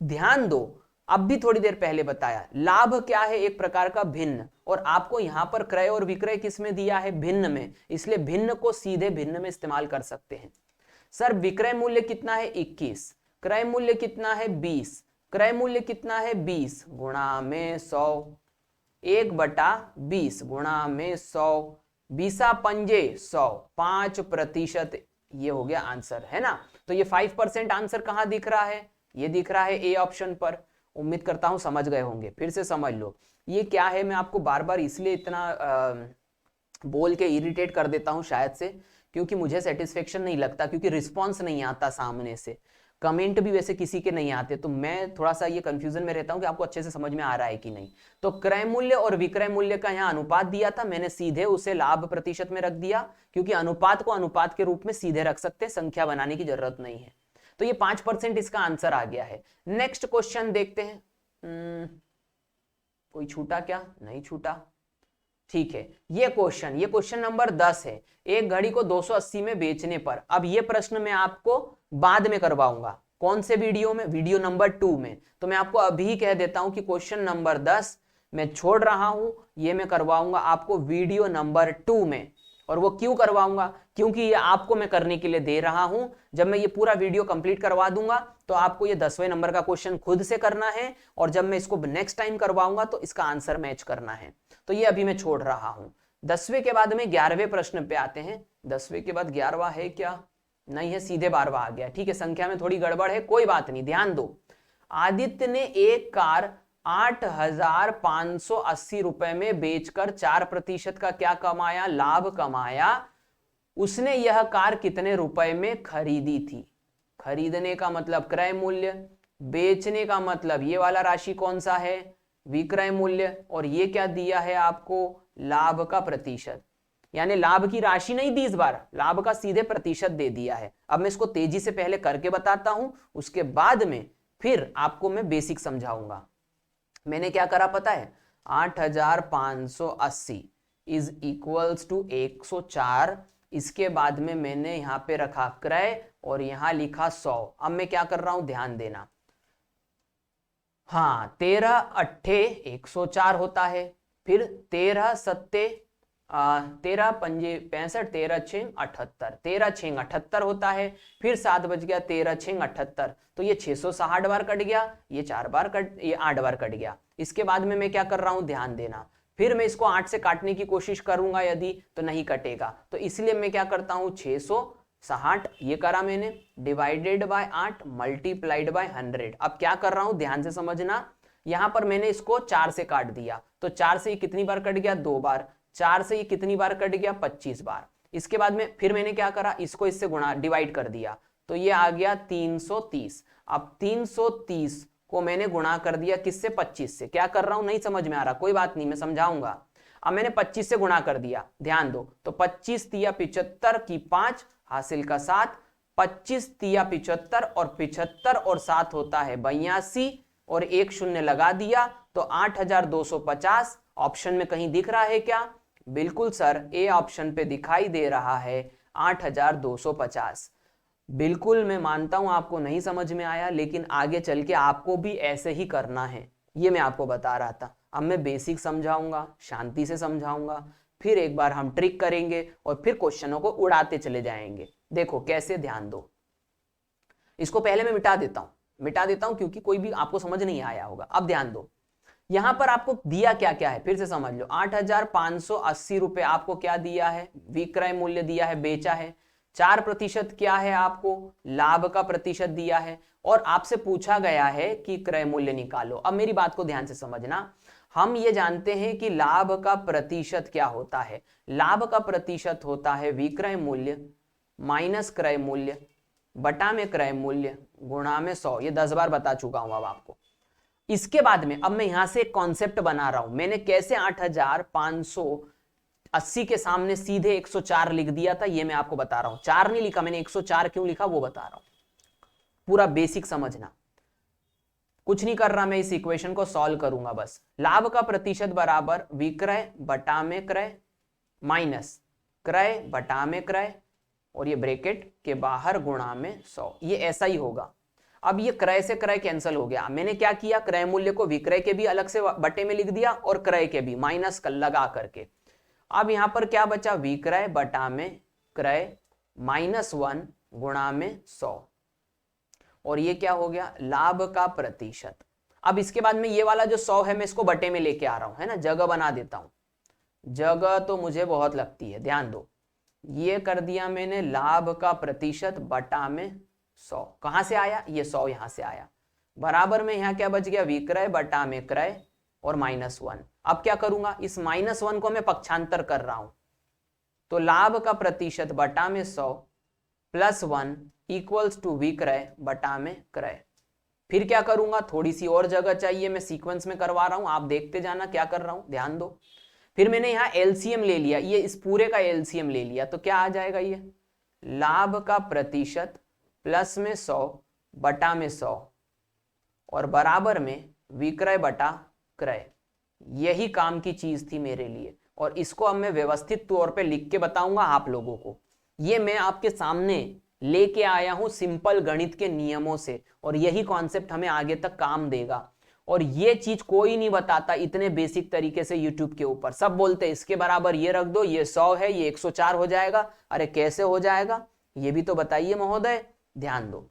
ध्यान दो, अब भी थोड़ी देर पहले बताया लाभ क्या है, एक प्रकार का भिन्न, और आपको यहां पर क्रय और विक्रय किस में दिया है, भिन्न में, इसलिए भिन्न को सीधे भिन्न में इस्तेमाल कर सकते हैं। सर विक्रय मूल्य कितना है 21, क्रय मूल्य कितना है 20, क्रय मूल्य कितना है 20 गुणा में 100, 1/20 गुणा में 100, 20 पंजे 100, 5%, ये हो गया आंसर, है ना। तो ये 5% आंसर कहां दिख रहा है, ये दिख रहा है ए ऑप्शन पर। उम्मीद करता हूं समझ गए होंगे, फिर से समझ लो। ये क्या है, मैं आपको बार बार इसलिए इतना बोल के इरिटेट कर देता हूं शायद से, क्योंकि मुझे सेटिस्फेक्शन नहीं लगता, क्योंकि रिस्पॉन्स नहीं आता सामने से, कमेंट भी वैसे किसी के नहीं आते, तो मैं थोड़ा सा ये कंफ्यूजन में रहता हूं कि आपको अच्छे से समझ में आ रहा है कि नहीं। तो क्रय मूल्य और विक्रय मूल्य का यहाँ अनुपात दिया था, मैंने सीधे उसे लाभ प्रतिशत में रख दिया, क्योंकि अनुपात को अनुपात के रूप में सीधे रख सकते, संख्या बनाने की जरूरत नहीं है। तो ये 5% इसका आंसर आ गया है। नेक्स्ट क्वेश्चन देखते हैं। कोई छूटा क्या, नहीं छूटा, ठीक है। ये क्वेश्चन नंबर 10 है। एक घड़ी को 280 में बेचने पर, अब ये प्रश्न मैं आपको बाद में करवाऊंगा, कौन से वीडियो में, वीडियो नंबर 2 में। तो मैं आपको अभी कह देता हूं कि क्वेश्चन नंबर 10 मैं छोड़ रहा हूं, ये मैं करवाऊंगा आपको वीडियो नंबर 2 में। और वो क्यों करवाऊंगा, क्योंकि ये आपको मैं करने के लिए दे रहा हूं। जब मैं ये पूरा वीडियो कंप्लीट करवा दूंगा तो आपको ये 10वें नंबर का क्वेश्चन खुद से करना है, और जब मैं इसको नेक्स्ट टाइम करवाऊंगा तो इसका आंसर मैच करना है। तो ये अभी मैं छोड़ रहा हूं। 10वें के बाद में 11वें प्रश्न पे आते हैं। 10वें के बाद 11वां है क्या, नहीं है, सीधे 12वां आ गया, ठीक है। संख्या में थोड़ी गड़बड़ है, कोई बात नहीं, ध्यान दो। आदित्य ने एक कार 8,580 रुपए में बेचकर 4% का क्या कमाया, लाभ कमाया। उसने यह कार कितने रुपए में खरीदी थी। खरीदने का मतलब क्रय मूल्य, बेचने का मतलब ये वाला राशि कौन सा है, विक्रय मूल्य, और ये क्या दिया है आपको, लाभ का प्रतिशत। यानी लाभ की राशि नहीं दी, इस बार लाभ का सीधे प्रतिशत दे दिया है। अब मैं इसको तेजी से पहले करके बताता हूं, उसके बाद में फिर आपको मैं बेसिक समझाऊंगा। मैंने क्या करा पता है, 8580 इज इक्वल्स टू 104। इसके बाद में मैंने यहां पे रखा क्रय और यहां लिखा 100। अब मैं क्या कर रहा हूं, ध्यान देना। हाँ, 13 अट्ठे 104 होता है, फिर 13 सत्ते 13 पंजे 65, 13 छिंग 78, 13 छिंग 78 होता है, फिर 7 बज गया, 13 छिंग 78, तो ये 660 बार कट गया, ये 4 बार कट, ये 8 बार कट गया। इसके बाद में मैं क्या कर रहा हूं, ध्यान देना। फिर मैं इसको 8 से काटने की कोशिश करूंगा यदि, तो नहीं कटेगा, तो इसलिए मैं क्या करता हूं, 660 ये करा मैंने, डिवाइडेड बाय 8 मल्टीप्लाइड बाय 100। अब क्या कर रहा हूं, ध्यान से समझना। यहां पर मैंने इसको 4 से काट दिया, तो 4 से ये कितनी बार कट गया, 2 बार। 4 से ये कितनी बार कट गया, 25 बार। इसके बाद में फिर मैंने क्या करा, इसको इससे गुणा डिवाइड कर दिया, तो ये आ गया 330। अब 330 को मैंने गुणा कर दिया किससे, 25 से। क्या कर रहा हूं, नहीं समझ में आ रहा, कोई बात नहीं, मैं समझाऊंगा। अब मैंने 25 से गुणा कर दिया, ध्यान दो, तो 25 तिया 75 की 5 हासिल का 7, 25 तिया 75 और 75 और 7 होता है 82, और एक शून्य लगा दिया तो 8250। ऑप्शन में कहीं दिख रहा है क्या, बिल्कुल सर, ए ऑप्शन पे दिखाई दे रहा है 8250। बिल्कुल मैं मानता हूं आपको नहीं समझ में आया, लेकिन आगे चल के आपको भी ऐसे ही करना है, ये मैं आपको बता रहा था। अब मैं बेसिक समझाऊंगा, शांति से समझाऊंगा, फिर एक बार हम ट्रिक करेंगे और फिर क्वेश्चनों को उड़ाते चले जाएंगे। देखो कैसे, ध्यान दो। इसको पहले मैं मिटा देता हूं क्योंकि कोई भी आपको समझ नहीं आया होगा। अब ध्यान दो, यहां पर आपको दिया क्या क्या है, फिर से समझ लो। 8580 रुपए आपको क्या दिया है, विक्रय मूल्य दिया है, बेचा है। 4% क्या है, आपको लाभ का प्रतिशत दिया है, और आपसे पूछा गया है कि क्रय मूल्य निकालो। अब मेरी बात को ध्यान से समझना। हम ये जानते हैं कि लाभ का प्रतिशत क्या होता है, लाभ का प्रतिशत होता है विक्रय मूल्य माइनस क्रय मूल्य बटा में क्रय मूल्य गुणा में 100। ये 10 बार बता चुका हूं अब आपको। इसके बाद में अब मैं यहां से एक कॉन्सेप्ट बना रहा हूं। मैंने कैसे 8580 के सामने सीधे 104 लिख दिया था, ये मैं आपको बता रहा हूं। 4 नहीं लिखा मैंने, 104 क्यों लिखा वो बता रहा हूं। पूरा बेसिक समझना, कुछ नहीं कर रहा, मैं इस इक्वेशन को सॉल्व करूंगा बस। लाभ का प्रतिशत बराबर विक्रय बटा में क्रय माइनस क्रय बटा में क्रय, और ये ब्रैकेट के बाहर गुणा में 100। ये ऐसा ही होगा। अब ये क्रय से क्रय कैंसिल हो गया। मैंने क्या किया, क्रय मूल्य को विक्रय के भी अलग से बटे में लिख दिया और क्रय के भी माइनस लगा करके। अब यहां पर क्या बचा, विक्रय बटा में क्रय -1 गुणा में 100, और ये क्या हो गया, लाभ का प्रतिशत। अब इसके बाद में ये वाला जो 100 है मैं इसको बटे में लेके आ रहा हूं, है ना, जगह बना देता हूं। जगह तो मुझे बहुत लगती है, ध्यान दो। ये कर दिया मैंने, लाभ का प्रतिशत बटा में 100। कहां से आया, ये 100 यहां से आया, बराबर में यहां क्या बच गया, विक्रय बटा में क्रय और -1। अब क्या करूंगा, इस -1 को मैं पक्षांतर कर रहा हूं, तो लाभ का प्रतिशत बटा में 100 + 1 इक्वल्स टू विक्रय बटा में क्रय। फिर क्या करूंगा, थोड़ी सी और जगह चाहिए, मैं सीक्वेंस में करवा रहा हूं, आप देखते जाना क्या कर रहा हूं, ध्यान दो। फिर मैंने यहां एलसीएम ले लिया, ये इस पूरे का एलसीएम ले लिया, तो क्या आ जाएगा, ये लाभ का प्रतिशत प्लस में 100 बटा में 100 और बराबर में विक्रय बटा क्रय। यही काम की चीज थी मेरे लिए, और इसको अब मैं व्यवस्थित तौर पे लिख के बताऊंगा आप लोगों को। ये मैं आपके सामने लेके आया हूं सिंपल गणित के नियमों से, और यही कॉन्सेप्ट हमें आगे तक काम देगा। और ये चीज कोई नहीं बताता इतने बेसिक तरीके से यूट्यूब के ऊपर। सब बोलते हैं इसके बराबर ये रख दो, ये 100 है, ये 104 हो जाएगा। अरे कैसे हो जाएगा, ये भी तो बताइए महोदय। ध्यान दो,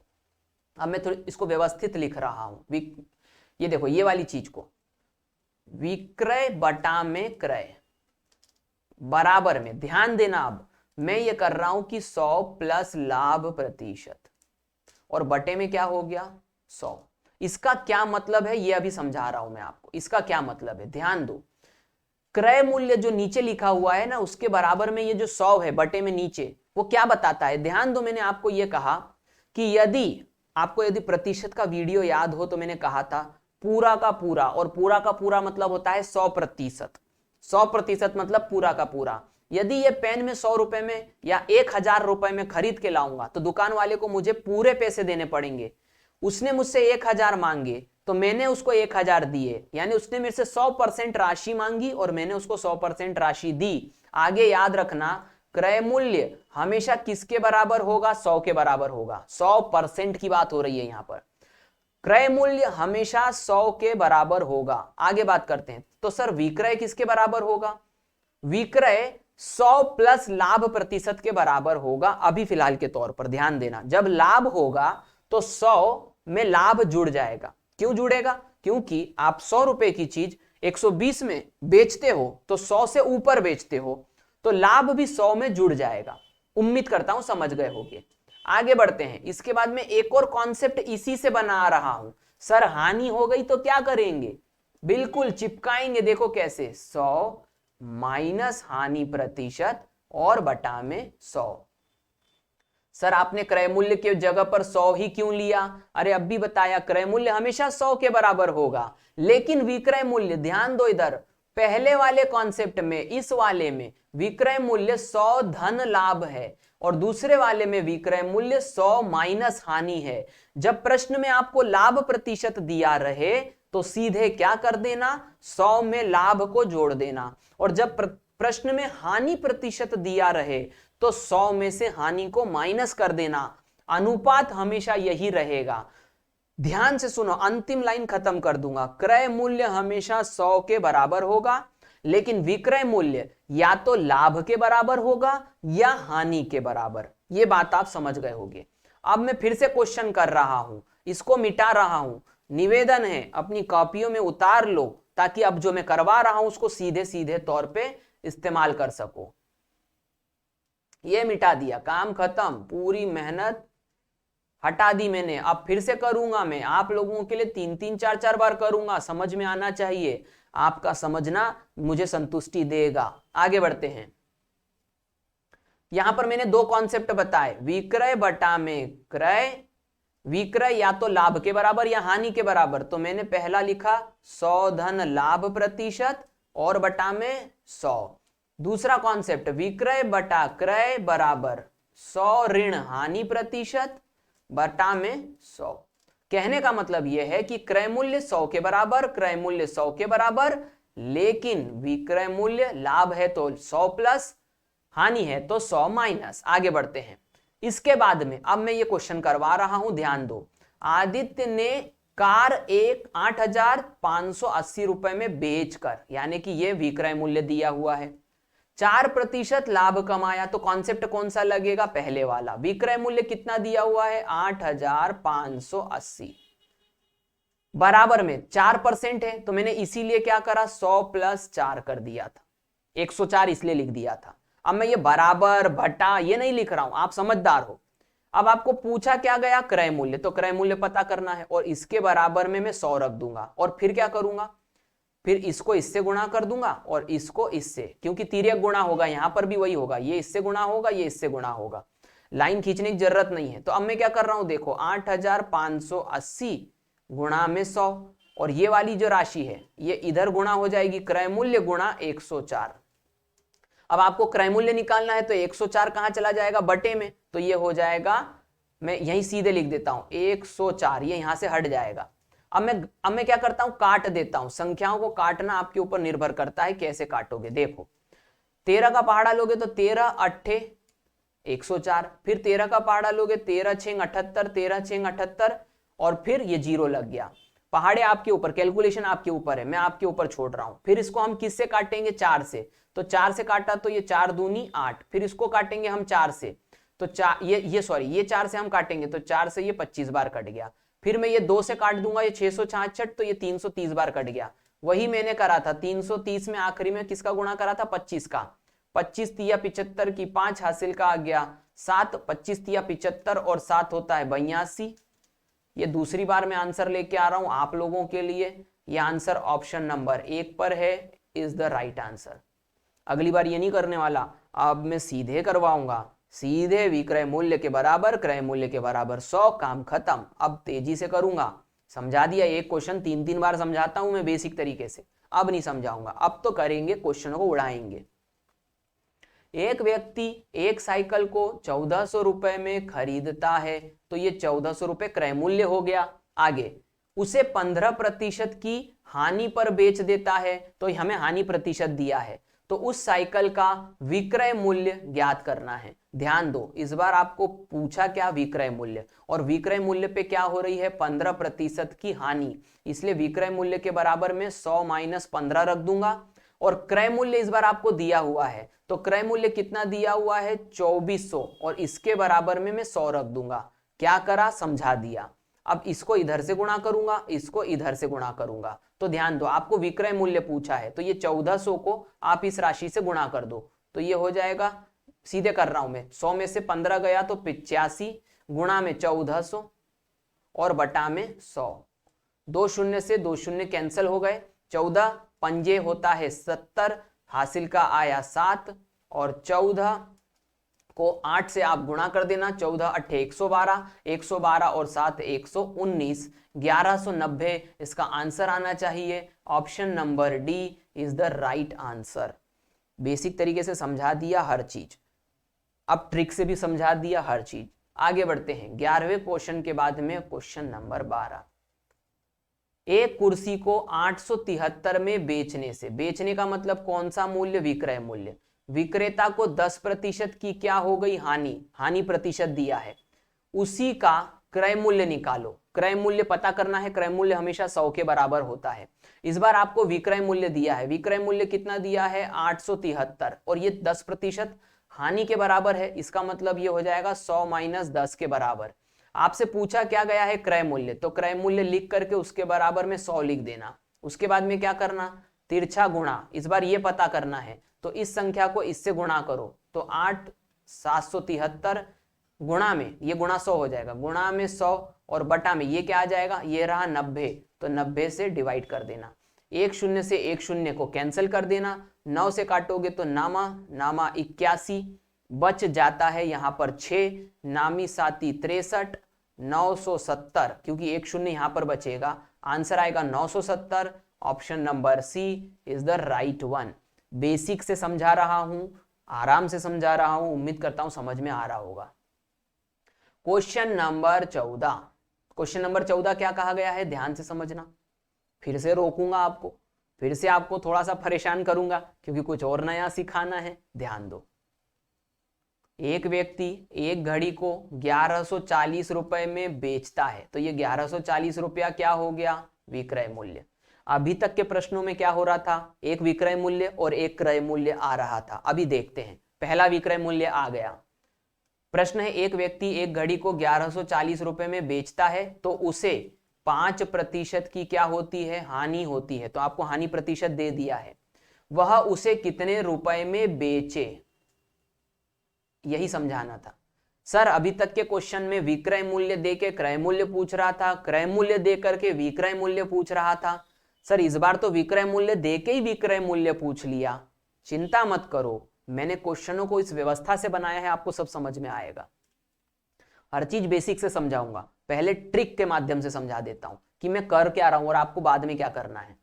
अब मैं थोड़ी इसको व्यवस्थित लिख रहा हूं। ये देखो, ये वाली चीज को विक्रय बटा में क्रय बराबर में, ध्यान देना, अब मैं ये कर रहा हूं कि 100 प्लस लाभ प्रतिशत और बटे में क्या हो गया, 100। इसका क्या मतलब है ये अभी समझा रहा हूं मैं आपको। इसका क्या मतलब है, ध्यान दो। क्रय मूल्य जो नीचे लिखा हुआ है ना, उसके बराबर में ये जो 100 है बटे में नीचे, वो क्या बताता है, ध्यान दो, मैंने आपको ये कहा कि यदि प्रतिशत का वीडियो याद हो तो मैंने कहा था पूरा का पूरा, और पूरा का पूरा मतलब होता है 100%। 100% मतलब पूरा का पूरा। यदि ये पेन में 100 रुपए में या 1000 रुपए में खरीद के लाऊंगा तो दुकान वाले को मुझे पूरे पैसे देने पड़ेंगे। उसने मुझसे 1000 मांगे तो मैंने उसको 1000 दिए, यानी उसने मेरे से 100% राशि मांगी और मैंने उसको 100% राशि दी। आगे याद रखना, क्रय मूल्य हमेशा किसके बराबर होगा? 100 के बराबर होगा। 100% की बात हो रही है यहां पर। क्रय मूल्य हमेशा 100 के बराबर होगा। आगे बात करते हैं, तो सर विक्रय किसके बराबर होगा? विक्रय 100 प्लस लाभ प्रतिशत के बराबर होगा। अभी फिलहाल के तौर पर ध्यान देना, जब लाभ होगा तो 100 में लाभ जुड़ जाएगा। क्यों जुड़ेगा? क्योंकि आप 100 रुपए की चीज 120 में बेचते हो तो 100 से ऊपर बेचते हो, तो लाभ भी 100 में जुड़ जाएगा। उम्मीद करता हूं समझ गए होंगे। आगे बढ़ते हैं। इसके बाद में एक और कॉन्सेप्ट इसी से बना रहा हूं। सर हानि हो गई तो क्या करेंगे? बिल्कुल चिपकाएंगे। देखो कैसे, 100 माइनस हानि प्रतिशत और बटा में 100। सर आपने क्रय मूल्य के जगह पर 100 ही क्यों लिया? अरे अब भी बताया, क्रय मूल्य हमेशा 100 के बराबर होगा, लेकिन विक्रय मूल्य, ध्यान दो इधर, पहले वाले कॉन्सेप्ट में, इस वाले में विक्रय मूल्य 100 धन लाभ है और दूसरे वाले में विक्रय मूल्य 100 माइनस हानि है। जब प्रश्न में आपको लाभ प्रतिशत दिया रहे तो सीधे क्या कर देना? 100 में लाभ को जोड़ देना, और जब प्रश्न में हानि प्रतिशत दिया रहे तो 100 में से हानि को माइनस कर देना। अनुपात हमेशा यही रहेगा। ध्यान से सुनो, अंतिम लाइन खत्म कर दूंगा। क्रय मूल्य हमेशा 100 के बराबर होगा, लेकिन विक्रय मूल्य या तो लाभ के बराबर होगा या हानि के बराबर। यह बात आप समझ गए होंगे। अब मैं फिर से क्वेश्चन कर रहा हूं, इसको मिटा रहा हूं। निवेदन है अपनी कॉपियों में उतार लो, ताकि अब जो मैं करवा रहा हूं उसको सीधे सीधे तौर पे इस्तेमाल कर सको। ये मिटा दिया, काम खत्म, पूरी मेहनत हटा दी मैंने। अब फिर से करूंगा मैं आप लोगों के लिए, 3-3 4-4 बार करूंगा। समझ में आना चाहिए, आपका समझना मुझे संतुष्टि देगा। आगे बढ़ते हैं। यहां पर मैंने दो कॉन्सेप्ट बताए, विक्रय बटा में क्रय। विक्रय या तो लाभ के बराबर या हानि के बराबर, तो मैंने पहला लिखा 100 धन लाभ प्रतिशत और बटा में 100। दूसरा कॉन्सेप्ट, विक्रय बटा क्रय बराबर 100 ऋण हानि प्रतिशत बटा में 100। कहने का मतलब यह है कि क्रय मूल्य 100 के बराबर, क्रय मूल्य 100 के बराबर, लेकिन विक्रय मूल्य लाभ है तो 100 प्लस, हानि है तो 100 माइनस। आगे बढ़ते हैं। इसके बाद में अब मैं ये क्वेश्चन करवा रहा हूं, ध्यान दो। आदित्य ने कार एक 8,580 रुपए में बेचकर, यानी कि ये विक्रय मूल्य दिया हुआ है, 4% लाभ कमाया। तो कॉन्सेप्ट कौन सा लगेगा? पहले वाला। विक्रय मूल्य कितना दिया हुआ है? 8,580, बराबर में 4% है, तो मैंने इसीलिए क्या करा, 100 प्लस 4 कर दिया था। 104 इसलिए लिख दिया था। अब मैं ये बराबर बटा ये नहीं लिख रहा हूं, आप समझदार हो। अब आपको पूछा क्या गया? क्रय मूल्य, तो क्रय मूल्य पता करना है, और इसके बराबर में मैं 100 रख दूंगा, और फिर क्या करूंगा? फिर इसको इससे गुणा कर दूंगा और इसको इससे, क्योंकि तिर्यक गुणा होगा, यहां पर भी वही होगा, ये इससे गुणा होगा, ये इससे गुणा होगा। लाइन खींचने की जरूरत नहीं है। तो अब मैं क्या कर रहा हूं, देखो 8,580 गुणा में 100, और ये वाली जो राशि है ये इधर गुणा हो जाएगी, क्रय मूल्य गुणा 104। अब आपको क्रय मूल्य निकालना है तो 104 कहां चला जाएगा? बटे में, तो ये हो जाएगा, मैं यहीं सीधे लिख देता हूं 104, ये यहां से हट जाएगा। अब मैं क्या करता हूं, काट देता हूं। संख्याओं को काटना आपके ऊपर निर्भर करता है कैसे काटोगे। देखो 13 का पहाड़ा लोगे तो 13 अट्ठे 104, फिर 13 का पहाड़ा लोगे 13 6 78, 13 6 78, और फिर ये 0 लग गया। पहाड़े आपके ऊपर, कैलकुलेशन आपके ऊपर है, मैं आपके ऊपर छोड़ रहा हूं। फिर इसको हम किससे काटेंगे? 4 से, तो 4 से काटा तो ये 4 दूनी 8, फिर इसको काटेंगे हम 4 से, तो 4 ये 4 से हम काटेंगे तो 4 से ये 25 बार कट गया। फिर मैं ये 2 से काट दूंगा, ये 666, तो ये 330 बार कट गया। वही मैंने करा था 330 में, आखिरी में किसका गुणा करा था? 25 का। 25 तिया 75 की 5 हासिल का आ गया 7, 25 तिया 75 और 7 होता है 82। ये दूसरी बार मैं आंसर लेके आ रहा हूं आप लोगों के लिए। ये आंसर ऑप्शन नंबर 1 पर है, इज द राइट आंसर। अगली बार ये नहीं करने वाला, अब मैं सीधे करवाऊंगा, सीधे विक्रय मूल्य के बराबर क्रय मूल्य के बराबर 100, काम खत्म। अब तेजी से करूंगा, समझा दिया। एक क्वेश्चन 3-3 बार समझाता हूं मैं बेसिक तरीके से, अब नहीं समझाऊंगा, अब तो करेंगे, क्वेश्चनों को उड़ाएंगे। एक व्यक्ति एक साइकिल को 1400 रुपए में खरीदता है, तो ये 1400 रुपए क्रय मूल्य हो गया। आगे उसे 15% की हानि पर बेच देता है, तो हमें हानि प्रतिशत दिया है, तो उस साइकिल का विक्रय मूल्य ज्ञात करना है। ध्यान दो, इस बार आपको पूछा क्या, विक्रय मूल्य, और विक्रय मूल्य पे क्या हो रही है, 15% की हानि, इसलिए विक्रय मूल्य के बराबर में 100 - 15 रख दूंगा। और क्रय मूल्य इस बार आपको दिया हुआ है, तो क्रय मूल्य कितना दिया हुआ है, 2400, और इसके बराबर में मैं 100 रख दूंगा। क्या करा, समझा दिया। अब इसको इधर से गुणा करूंगा, इसको इधर से गुणा करूंगा, तो ध्यान दो, आपको विक्रय मूल्य पूछा है, तो ये 1400 को आप इस राशि से गुणा कर दो, तो ये हो जाएगा, सीधे कर रहा हूं मैं, 100 में से 15 गया तो 85, गुणा में 1400 और बटा में 100। 2 शून्य से 2 शून्य कैंसिल हो गए, 14 पंजे होता है 70, हासिल का आया 7, और 14 को 8 से आप गुणा कर देना, 14 × 8 112, 112 और 7 119, 1190 इसका आंसर आना चाहिए। Option number D is the right answer. Basic तरीके से समझा दिया हर चीज, अब ट्रिक से भी समझा दिया हर चीज। आगे बढ़ते हैं 11वें क्वेश्चन के बाद में क्वेश्चन नंबर 12। एक कुर्सी को 873 में बेचने से, बेचने का मतलब कौन सा मूल्य, विक्रय मूल्य, विक्रेता को 10% की क्या हो गई, हानि, हानि प्रतिशत दिया है, उसी का क्रय मूल्य निकालो। क्रय मूल्य पता करना है, क्रय मूल्य हमेशा 100 के बराबर होता है। इस बार आपको विक्रय मूल्य दिया है, विक्रय मूल्य कितना दिया है, 873, और ये 10% हानि के बराबर है, इसका मतलब ये हो जाएगा 100 - 10 के बराबर। आपसे पूछा क्या गया है, क्रय मूल्य, तो क्रय मूल्य लिख करके उसके बराबर में 100 लिख देना। उसके बाद में क्या करना, तिरछा गुणा, इस बार ये पता करना है, तो इस संख्या को इससे गुणा करो, तो 8,773 गुणा में, ये गुणा 100 हो जाएगा, गुणा में 100 और बटा में ये क्या आ जाएगा, ये रहा 90, तो 90 से डिवाइड कर देना। 1 शून्य से 1 शून्य को कैंसिल कर देना, 9 से काटोगे तो नामा, नामा 81, बच जाता है यहां पर 6, नामी साती 63, 970, क्योंकि 1 शून्य यहां पर बचेगा, आंसर आएगा 970। Option number C is the right one. Basic से समझा रहा हूं, आराम से समझा रहा हूं, उम्मीद करता हूं समझ में आ रहा होगा। Question number 14। क्वेश्चन नंबर 14 क्या कहा गया है, ध्यान से समझना, फिर से रोकूंगा आपको, फिर से आपको थोड़ा सा परेशान करूंगा, क्योंकि कुछ और नया सिखाना है। ध्यान दो, एक व्यक्ति एक घड़ी को 1140 रुपए में बेचता है, तो ये 1140 रुपया क्या हो गया, विक्रय मूल्य। अभी तक के प्रश्नों में क्या हो रहा था, एक विक्रय मूल्य और एक क्रय मूल्य आ रहा था। अभी देखते हैं, पहला विक्रय मूल्य आ गया। प्रश्न है, एक व्यक्ति एक घड़ी को 1140 रुपए में बेचता है, तो उसे 5% की क्या होती है, हानि होती है, तो आपको हानि प्रतिशत दे दिया है। वह उसे कितने रुपए में बेचे, यही समझाना था। सर अभी तक के क्वेश्चन में विक्रय मूल्य दे के क्रय मूल्य पूछ रहा था, क्रय मूल्य दे करके विक्रय मूल्य पूछ रहा था। सर इस बार तो विक्रय मूल्य दे के ही विक्रय मूल्य पूछ लिया। चिंता मत करो, मैंने क्वेश्चनों को इस व्यवस्था से बनाया है, आपको सब समझ में आएगा। हर चीज बेसिक से समझाऊंगा, पहले ट्रिक के माध्यम से समझा देता हूं कि मैं कर क्या रहा हूं और आपको बाद में क्या करना है।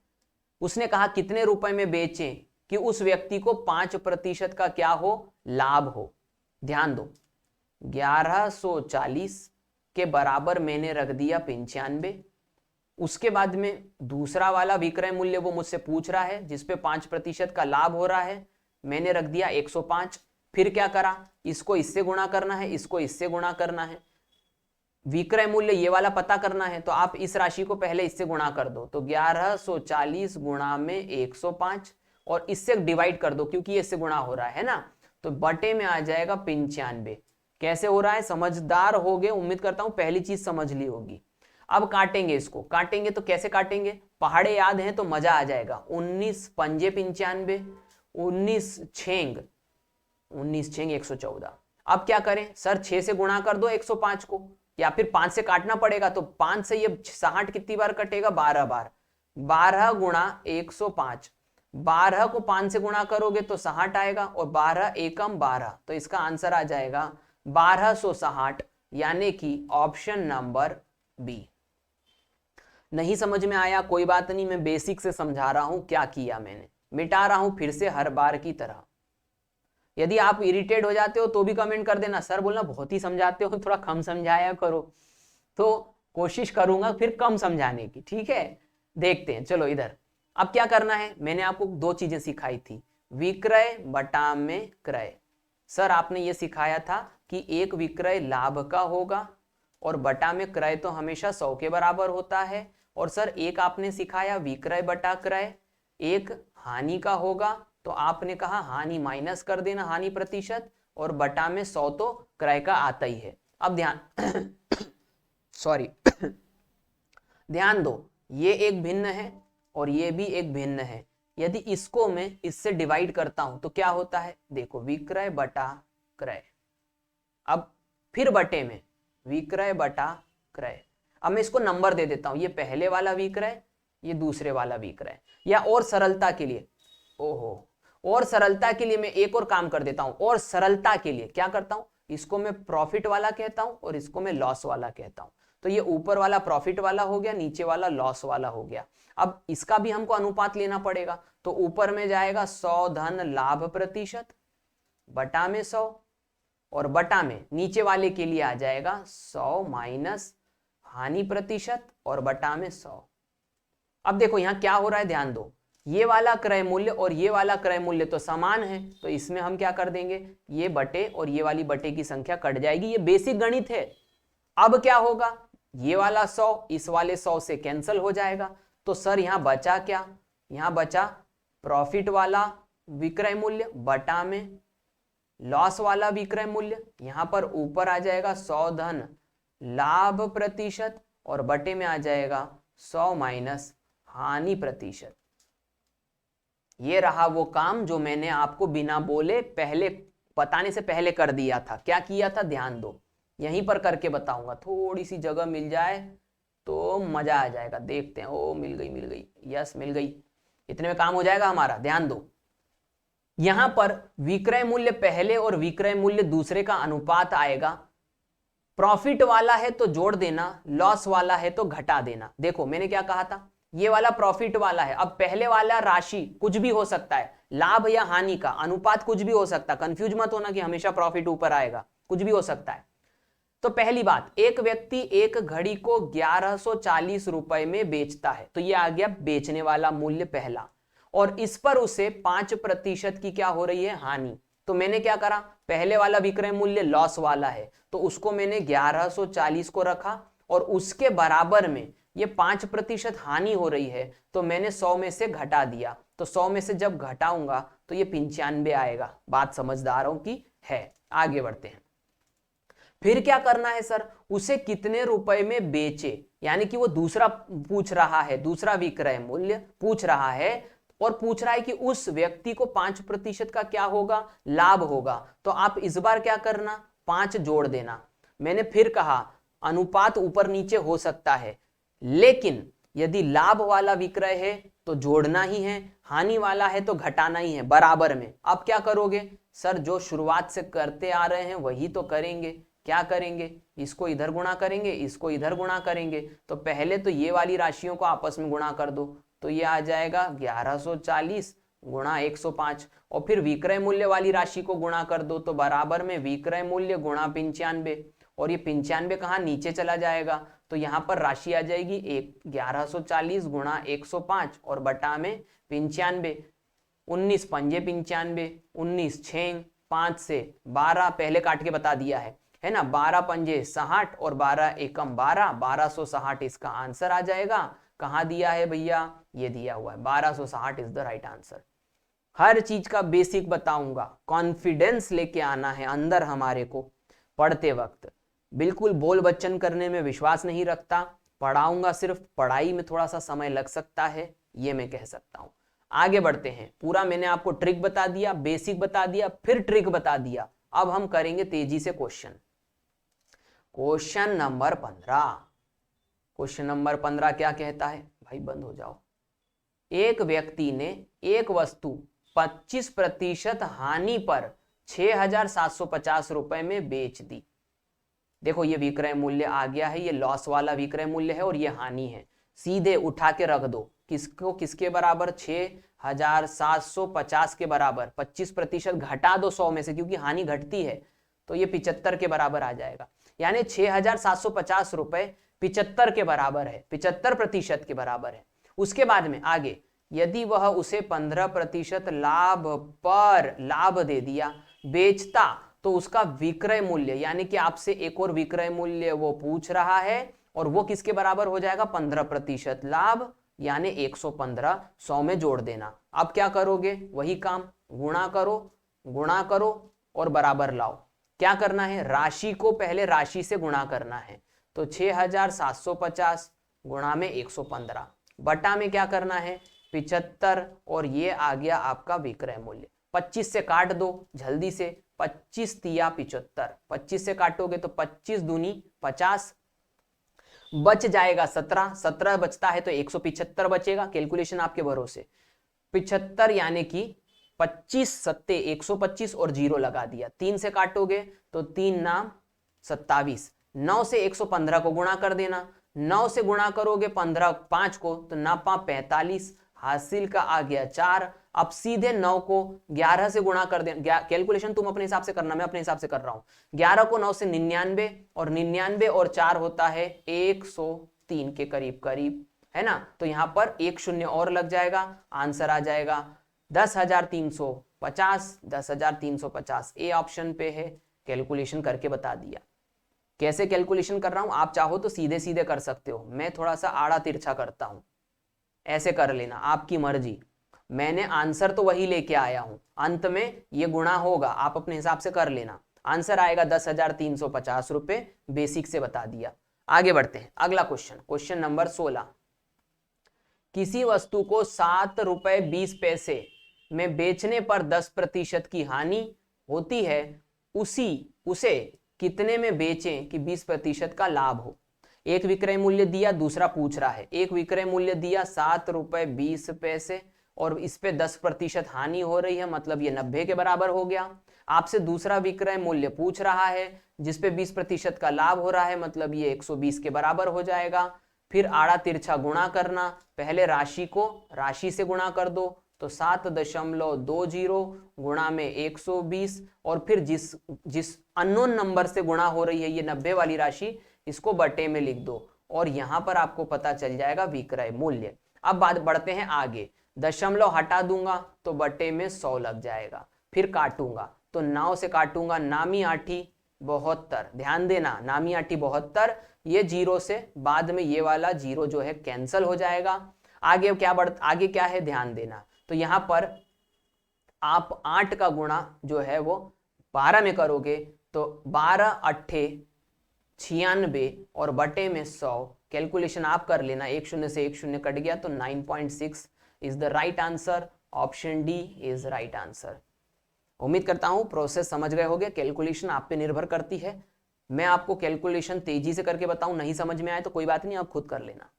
उसने कहा कितने रुपए में बेचें कि उस व्यक्ति को 5% का क्या हो, लाभ हो। ध्यान दो, 1140 के बराबर मैंने रख दिया 95। उसके बाद में दूसरा वाला विक्रय मूल्य वो मुझसे पूछ रहा है, जिसपे 5% का लाभ हो रहा है, मैंने रख दिया 105। फिर क्या करा, इसको इससे गुणा करना है, इसको इससे गुणा करना है। विक्रय मूल्य ये वाला पता करना है, तो आप इस राशि को पहले इससे गुणा कर दो, तो 1140 गुणा में 105, और इससे डिवाइड कर दो, क्योंकि इससे गुणा हो रहा है ना, तो बटे में आ जाएगा 95। कैसे हो रहा है, समझदार हो गए, उम्मीद करता हूं पहली चीज समझ ली होगी। अब काटेंगे, इसको काटेंगे तो कैसे काटेंगे, पहाड़े याद हैं तो मजा आ जाएगा। 19 पंजे 95, 19 छेंग 114। अब क्या करें सर, 6 से गुणा कर दो 105 को, या फिर 5 से काटना पड़ेगा, तो 5 से ये 60 कितनी बार कटेगा, 12 बार। 12 गुणा 105, 12 को 5 से गुणा करोगे तो 60 आएगा और 12 एकम 12, तो इसका आंसर आ जाएगा 1260, यानी कि ऑप्शन नंबर बी। नहीं समझ में आया कोई बात नहीं, मैं बेसिक से समझा रहा हूं क्या किया मैंने, मिटा रहा हूं फिर से हर बार की तरह। यदि आप इरिटेट हो जाते हो तो भी कमेंट कर देना, सर बोलना बहुत ही समझाते हो, थोड़ा कम समझाया करो। तो कोशिश करूंगा फिर कम समझाने की, ठीक है। देखते हैं, चलो इधर अब क्या करना है। मैंने आपको दो चीजें सिखाई थी, विक्रय बटा में क्रय। सर आपने ये सिखाया था कि एक विक्रय लाभ का होगा और बटा में क्रय तो हमेशा 100 के बराबर होता है। और सर एक आपने सिखाया विक्रय बटा क्रय एक हानि का होगा, तो आपने कहा हानि माइनस कर देना, हानि प्रतिशत, और बटा में 100 तो क्रय का आता ही है। अब ध्यान सॉरी ध्यान दो, ये एक भिन्न है और ये भी एक भिन्न है। यदि इसको मैं इससे डिवाइड करता हूं तो क्या होता है, देखो विक्रय बटा क्रय, अब फिर बटे में विक्रय बटा क्रय। अब मैं इसको नंबर दे देता हूं, ये पहले वाला विक्रय, ये दूसरे वाला विक्रय। या और सरलता के लिए, ओहो, और सरलता के लिए मैं एक और काम कर देता हूं, और सरलता के लिए क्या करता हूं, इसको मैं प्रॉफिट वाला कहता हूं और इसको मैं लॉस वाला कहता हूं। तो ये ऊपर वाला प्रॉफिट वाला हो गया, नीचे वाला लॉस वाला हो गया। अब इसका भी हमको अनुपात लेना पड़ेगा, तो ऊपर में जाएगा 100 धन लाभ प्रतिशत बटा में 100, और बटा में नीचे वाले के लिए आ जाएगा 100 माइनस हानि प्रतिशत और बटा में 100। अब देखो यहां क्या हो रहा है, ध्यान दो, ये वाला क्रय मूल्य और ये वाला क्रय मूल्य तो समान है, तो इसमें हम क्या कर देंगे, ये बटे और ये वाली बटे की संख्या कट जाएगी, ये बेसिक गणित है। अब क्या होगा, ये वाला 100 इस वाले 100 से कैंसिल हो जाएगा, तो सर यहां बचा क्या, यहां बचा प्रॉफिट वाला विक्रय मूल्य बटा में लॉस वाला विक्रय मूल्य। यहां पर ऊपर आ जाएगा 100 धन लाभ प्रतिशत और बटे में आ जाएगा 100 माइनस हानि प्रतिशत। ये रहा वो काम जो मैंने आपको बिना बोले पहले बताने से पहले कर दिया था। क्या किया था, ध्यान दो, यहीं पर करके बताऊंगा, थोड़ी सी जगह मिल जाए तो मजा आ जाएगा। देखते हैं, ओ मिल गई, यस मिल गई, इतने में काम हो जाएगा हमारा। ध्यान दो, यहां पर विक्रय मूल्य पहले और विक्रय मूल्य दूसरे का अनुपात आएगा। प्रॉफिट वाला है तो जोड़ देना, लॉस वाला है तो घटा देना। देखो मैंने क्या कहा था, ये वाला प्रॉफिट वाला है, अब पहले वाला राशि कुछ भी हो सकता है, लाभ या हानि का अनुपात कुछ भी हो सकता है, कंफ्यूज मत होना कि हमेशा प्रॉफिट ऊपर आएगा, कुछ भी हो सकता है। तो पहली बात, एक व्यक्ति एक घड़ी को 1140 रुपए में बेचता है, तो ये आ गया बेचने वाला मूल्य पहला, और इस पर उसे 5% की क्या हो रही है, हानि। तो मैंने क्या करा, पहले वाला विक्रय मूल्य लॉस वाला है तो उसको मैंने 1140 को रखा, और उसके बराबर में ये 5% हानि हो रही है तो मैंने 100 में से घटा दिया। तो 100 में से जब घटाऊंगा तो ये 95 आएगा। बात समझदारों की है। आगे बढ़ते हैं, फिर क्या करना है सर, उसे कितने रुपए में बेचे, यानी कि वो दूसरा पूछ रहा है, दूसरा विक्रय मूल्य पूछ रहा है, और पूछ रहा है कि उस व्यक्ति को 5% का क्या होगा, लाभ होगा। तो आप इस बार क्या करना, 5 जोड़ देना। मैंने फिर कहा अनुपात ऊपर नीचे हो सकता है, लेकिन यदि लाभ वाला विक्रय है तो जोड़ना ही है, हानि वाला है तो घटाना ही है बराबर में। अब क्या करोगे सर, जो शुरुआत से करते आ रहे हैं वही तो करेंगे। क्या करेंगे, इसको इधर गुणा करेंगे, इसको इधर गुणा करेंगे। तो पहले तो ये वाली राशियों को आपस में गुणा कर दो, तो ये आ जाएगा 1140 गुणा 105, और फिर विक्रय मूल्य वाली राशि को गुणा कर दो, तो बराबर में विक्रय मूल्य गुणा 95, और ये 95 कहाँ नीचे चला जाएगा, तो यहाँ पर राशि आ जाएगी 1140 गुणा 105 और बटा में 95। 19 पंजे 95, 19 6 5 से 12, पहले काट के बता दिया है ना, 12 पंजे 60 और 12 एकम 12, 1260 इसका आंसर आ जाएगा। कहाँ दिया है भैया, ये दिया हुआ है, 1260 इज द राइट आंसर। हर चीज का बेसिक बताऊंगा, कॉन्फिडेंस लेके आना है अंदर हमारे को पढ़ते वक्त। बिल्कुल बोल बच्चन करने में विश्वास नहीं रखता, पढ़ाऊंगा, सिर्फ पढ़ाई में थोड़ा सा समय लग सकता है, ये मैं कह सकता हूं। आगे बढ़ते हैं, पूरा मैंने आपको ट्रिक बता दिया, बेसिक बता दिया, फिर ट्रिक बता दिया। अब हम करेंगे तेजी से question. Question number 15, question number 15 क्या कहता है, भाई बंद हो जाओ, एक व्यक्ति ने एक वस्तु 25% हानि पर 6,750 रुपए में बेच दी। देखो ये विक्रय मूल्य आ गया है, ये लॉस वाला विक्रय मूल्य है और ये हानि है। सीधे उठा के रख दो, किसको किसके बराबर, 6,750 के बराबर। 25% घटा दो 100 में से, क्योंकि हानि घटती है, तो ये 75 के बराबर आ जाएगा। यानी 6,750 रुपए 75 के बराबर है, 75% के बराबर है। उसके बाद में आगे, यदि वह उसे 15% लाभ पर लाभ दे दिया, बेचता, तो उसका विक्रय मूल्य, यानी कि आपसे एक और विक्रय मूल्य वो पूछ रहा है, और वो किसके बराबर हो जाएगा, 15% लाभ, यानी 115, 100 में जोड़ देना। अब क्या करोगे, वही काम, गुणा करो और बराबर लाओ। क्या करना है, राशि को पहले राशि से गुणा करना है, तो 6,750 गुणा में 115, बटा में क्या करना है, 75, और ये आ गया आपका विक्रय मूल्य। 25 से काट दो जल्दी से, 25 तिया 75, 25 से काटोगे तो 25 दूनी 50, बच जाएगा 17, 17 बचता है तो 175 बचेगा, कैलकुलेशन आपके भरोसे। 75 यानी कि 25 सत्ते 125 और 0 लगा दिया, 3 से काटोगे तो 3 नाम 27, 9 से 115 को गुणा कर देना, 9 से गुणा करोगे 15 5 को तो 9 5 45, हासिल का आ गया 4। अब सीधे 9 को 11 से गुणा कर दे, कैलकुलेशन तुम अपने हिसाब से करना, मैं अपने हिसाब से कर रहा हूं। 11 को 9 से 99, और 99 और 4 होता है 103 के करीब करीब, है ना। तो यहां पर एक शून्य और लग जाएगा, आंसर आ जाएगा 10,350, 10,350 ए ऑप्शन पे है। कैलकुलेशन करके बता दिया। कैसे कैलकुलेशन कर रहा हूं, आप चाहो तो सीधे सीधे कर सकते हो, मैं थोड़ा सा आड़ा तिरछा करता हूं, ऐसे कर लेना, आपकी मर्जी। मैंने आंसर तो वही लेके आया हूं, अंत में ये गुणा होगा, आप अपने हिसाब से कर लेना। आंसर आएगा 10,350 रुपए, बेसिक से बता दिया। आगे बढ़ते हैं, अगला क्वेश्चन, क्वेश्चन नंबर 16। किसी वस्तु को 7 रुपए 20 पैसे में बेचने पर 10% की हानि होती है, उसे कितने में बेचें कि 20% का लाभ हो। एक विक्रय मूल्य दिया, दूसरा पूछ रहा है। एक विक्रय मूल्य दिया 7 रुपए 20 पैसे, और इस पे 10% हानि हो रही है, मतलब ये 90 के बराबर हो गया। आपसे दूसरा विक्रय मूल्य पूछ रहा है जिसपे 20% का लाभ हो रहा है, मतलब ये 120 के बराबर हो जाएगा। फिर आड़ा तिरछा गुणा करना, पहले राशि को राशि से गुणा कर दो, तो 7.20 गुणा में 120, और फिर जिस अननोन नंबर से गुणा हो रही है ये 90 वाली राशि, इसको बटे में लिख दो, और यहां पर आपको पता चल जाएगा विक्रय मूल्य। अब बात बढ़ते हैं आगे, दशमलव हटा दूंगा तो बटे में 100 लग जाएगा, फिर काटूंगा तो 9 से काटूंगा, नामी आठी 72, ध्यान देना नामी आठी 72, ये 0 से बाद में ये वाला 0 जो है कैंसल हो जाएगा। आगे क्या है, ध्यान देना, तो यहां पर आप 8 का गुणा जो है वो 12 में करोगे तो 12 अट्ठे 96 और बटे में 100, कैलकुलेशन आप कर लेना, एक शून्य से एक शून्य कट गया तो 9.6 is the right answer. Option D is right answer. उम्मीद करता हूं प्रोसेस समझ गए होंगे, कैलकुलेशन आप पे निर्भर करती है। मैं आपको कैलकुलेशन तेजी से करके बताऊं, नहीं समझ में आए तो कोई बात नहीं, आप खुद कर लेना।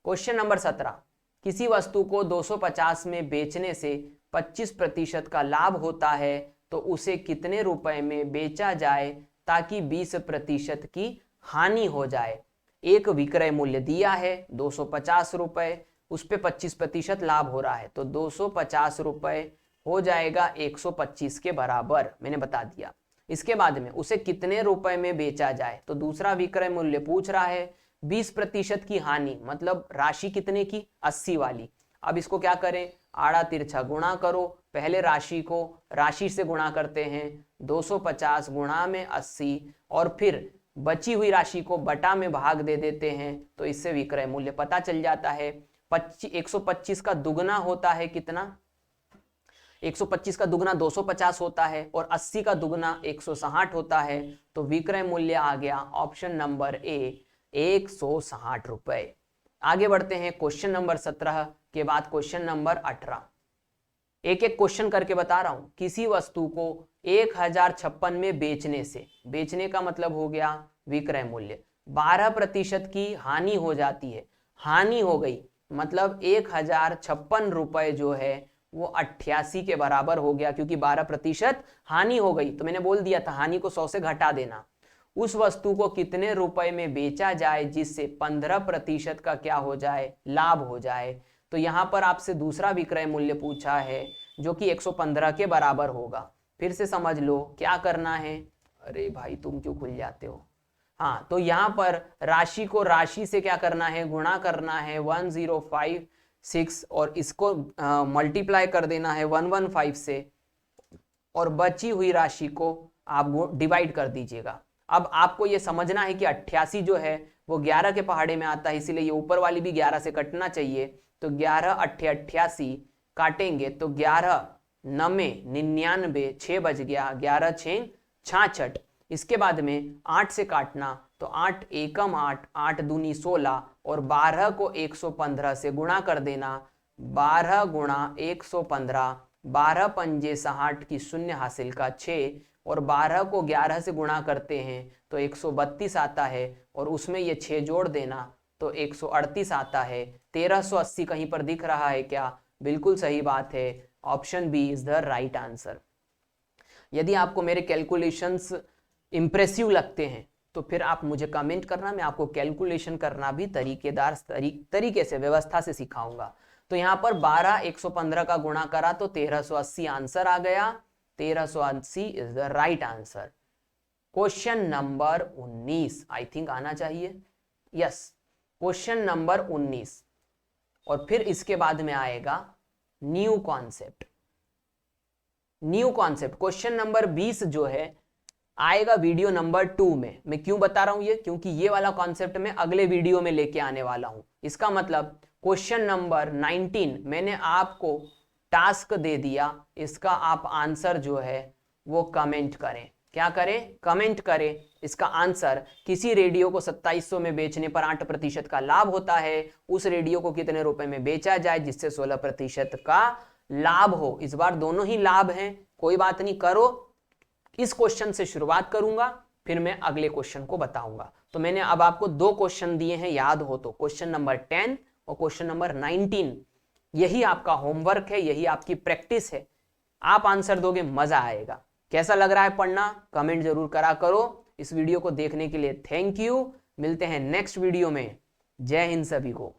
क्वेश्चन नंबर 17, किसी वस्तु को 250 में बेचने से 25% का लाभ होता है, तो उसे कितने रुपए में बेचा जाए ताकि 20% की हानि हो जाए। एक विक्रय मूल्य दिया है 250 रुपए, उस पे 25% लाभ हो रहा है, तो 250 रुपए हो जाएगा 125 के बराबर, मैंने बता दिया। इसके बाद में उसे कितने रुपए में बेचा जाए, तो दूसरा विक्रय मूल्य पूछ रहा है, 20% की हानि, मतलब राशि कितने की, 80 वाली। अब इसको क्या करें, आड़ा तिरछा गुणा करो, पहले राशि को राशि से गुणा करते हैं, 250 गुणा में 80, और फिर बची हुई राशि को बटा में भाग दे देते हैं, तो इससे विक्रय मूल्य पता चल जाता है। 125 का दुगना होता है कितना, 125 का दुगना 250 होता है, और 80 का दुगना 160 होता है, तो विक्रय मूल्य आ गया ऑप्शन नंबर ए 160 रुपए। आगे बढ़ते हैं क्वेश्चन नंबर 17 के बाद क्वेश्चन नंबर 18। एक एक क्वेश्चन करके बता रहा हूं। किसी वस्तु को 1056 में बेचने से, बेचने का मतलब हो गया विक्रय मूल्य, 12% की हानि हो जाती है, हानि हो गई, मतलब 1056 रुपए जो है वो 88 के बराबर हो गया, क्योंकि 12% हानि हो गई। तो मैंने बोल दिया था हानि को 100 से घटा देना। उस वस्तु को कितने रुपए में बेचा जाए जिससे 15% का क्या हो जाए, लाभ हो जाए। तो यहां पर आपसे दूसरा विक्रय मूल्य पूछा है जो कि 115 के बराबर होगा। फिर से समझ लो क्या करना है। अरे भाई तुम क्यों खुल जाते हो। हाँ, तो यहां पर राशि को राशि से क्या करना है, गुणा करना है 1056 और इसको मल्टीप्लाई कर देना है 115 से, और बची हुई राशि को आप डिवाइड कर दीजिएगा। अब आपको ये समझना है कि 88 जो है वो 11 के पहाड़े में आता है, इसीलिए ये ऊपर वाली भी 11 से कटना चाहिए। तो 11 अट्ठे 88 काटेंगे तो 11 9 99, 6 बच गया, 11 6 66। इसके बाद में 8 से काटना तो 8 एकम 8, 8 दूनी 16 और 12 को 115 से गुणा कर देना। 12 गुणा 115, 12 पंजे 60 की शून्य हासिल का 6, और 12 को 11 से गुणा करते हैं तो 132 आता है, और उसमें ये 6 जोड़ देना तो 138 आता है। 1380 कहीं पर दिख रहा है क्या? बिल्कुल सही बात है, option B is the right answer. यदि आपको मेरे कैलकुलेशंस इंप्रेसिव लगते हैं तो फिर आप मुझे कमेंट करना, मैं आपको कैलकुलेशन करना भी तरीके से, व्यवस्था से सिखाऊंगा। तो यहां पर 12 115 का गुणा करा तो 1380 आंसर आ गया। 1380 is the right answer. Question number 19 I think आना चाहिए। यस, क्वेश्चन नंबर 19, और फिर इसके बाद में आएगा new concept. New concept question number 20 जो है आएगा वीडियो नंबर 2 में। मैं क्यों बता रहा हूं ये, क्योंकि ये वाला कॉन्सेप्ट मैं अगले वीडियो में लेके आने वाला हूं। इसका मतलब क्वेश्चन नंबर 19 मैंने आपको टास्क दे दिया, इसका आप आंसर जो है वो कमेंट करें। क्या करें? कमेंट करें इसका आंसर। किसी रेडियो को 2700 में बेचने पर 8% का लाभ होता है, उस रेडियो को कितने रुपए में बेचा जाए जिससे 16% का लाभ हो। इस बार दोनों ही लाभ हैं, कोई बात नहीं, करो। इस क्वेश्चन से शुरुआत करूंगा, फिर मैं अगले क्वेश्चन को बताऊंगा। तो मैंने अब आपको 2 क्वेश्चन दिए हैं, याद हो तो, क्वेश्चन नंबर 10 और क्वेश्चन नंबर 19। यही आपका होमवर्क है, यही आपकी प्रैक्टिस है। आप आंसर दोगे, मजा आएगा। कैसा लग रहा है पढ़ना? कमेंट जरूर करा करो। इस वीडियो को देखने के लिए थैंक यू। मिलते हैं नेक्स्ट वीडियो में। जय हिंद सभी को।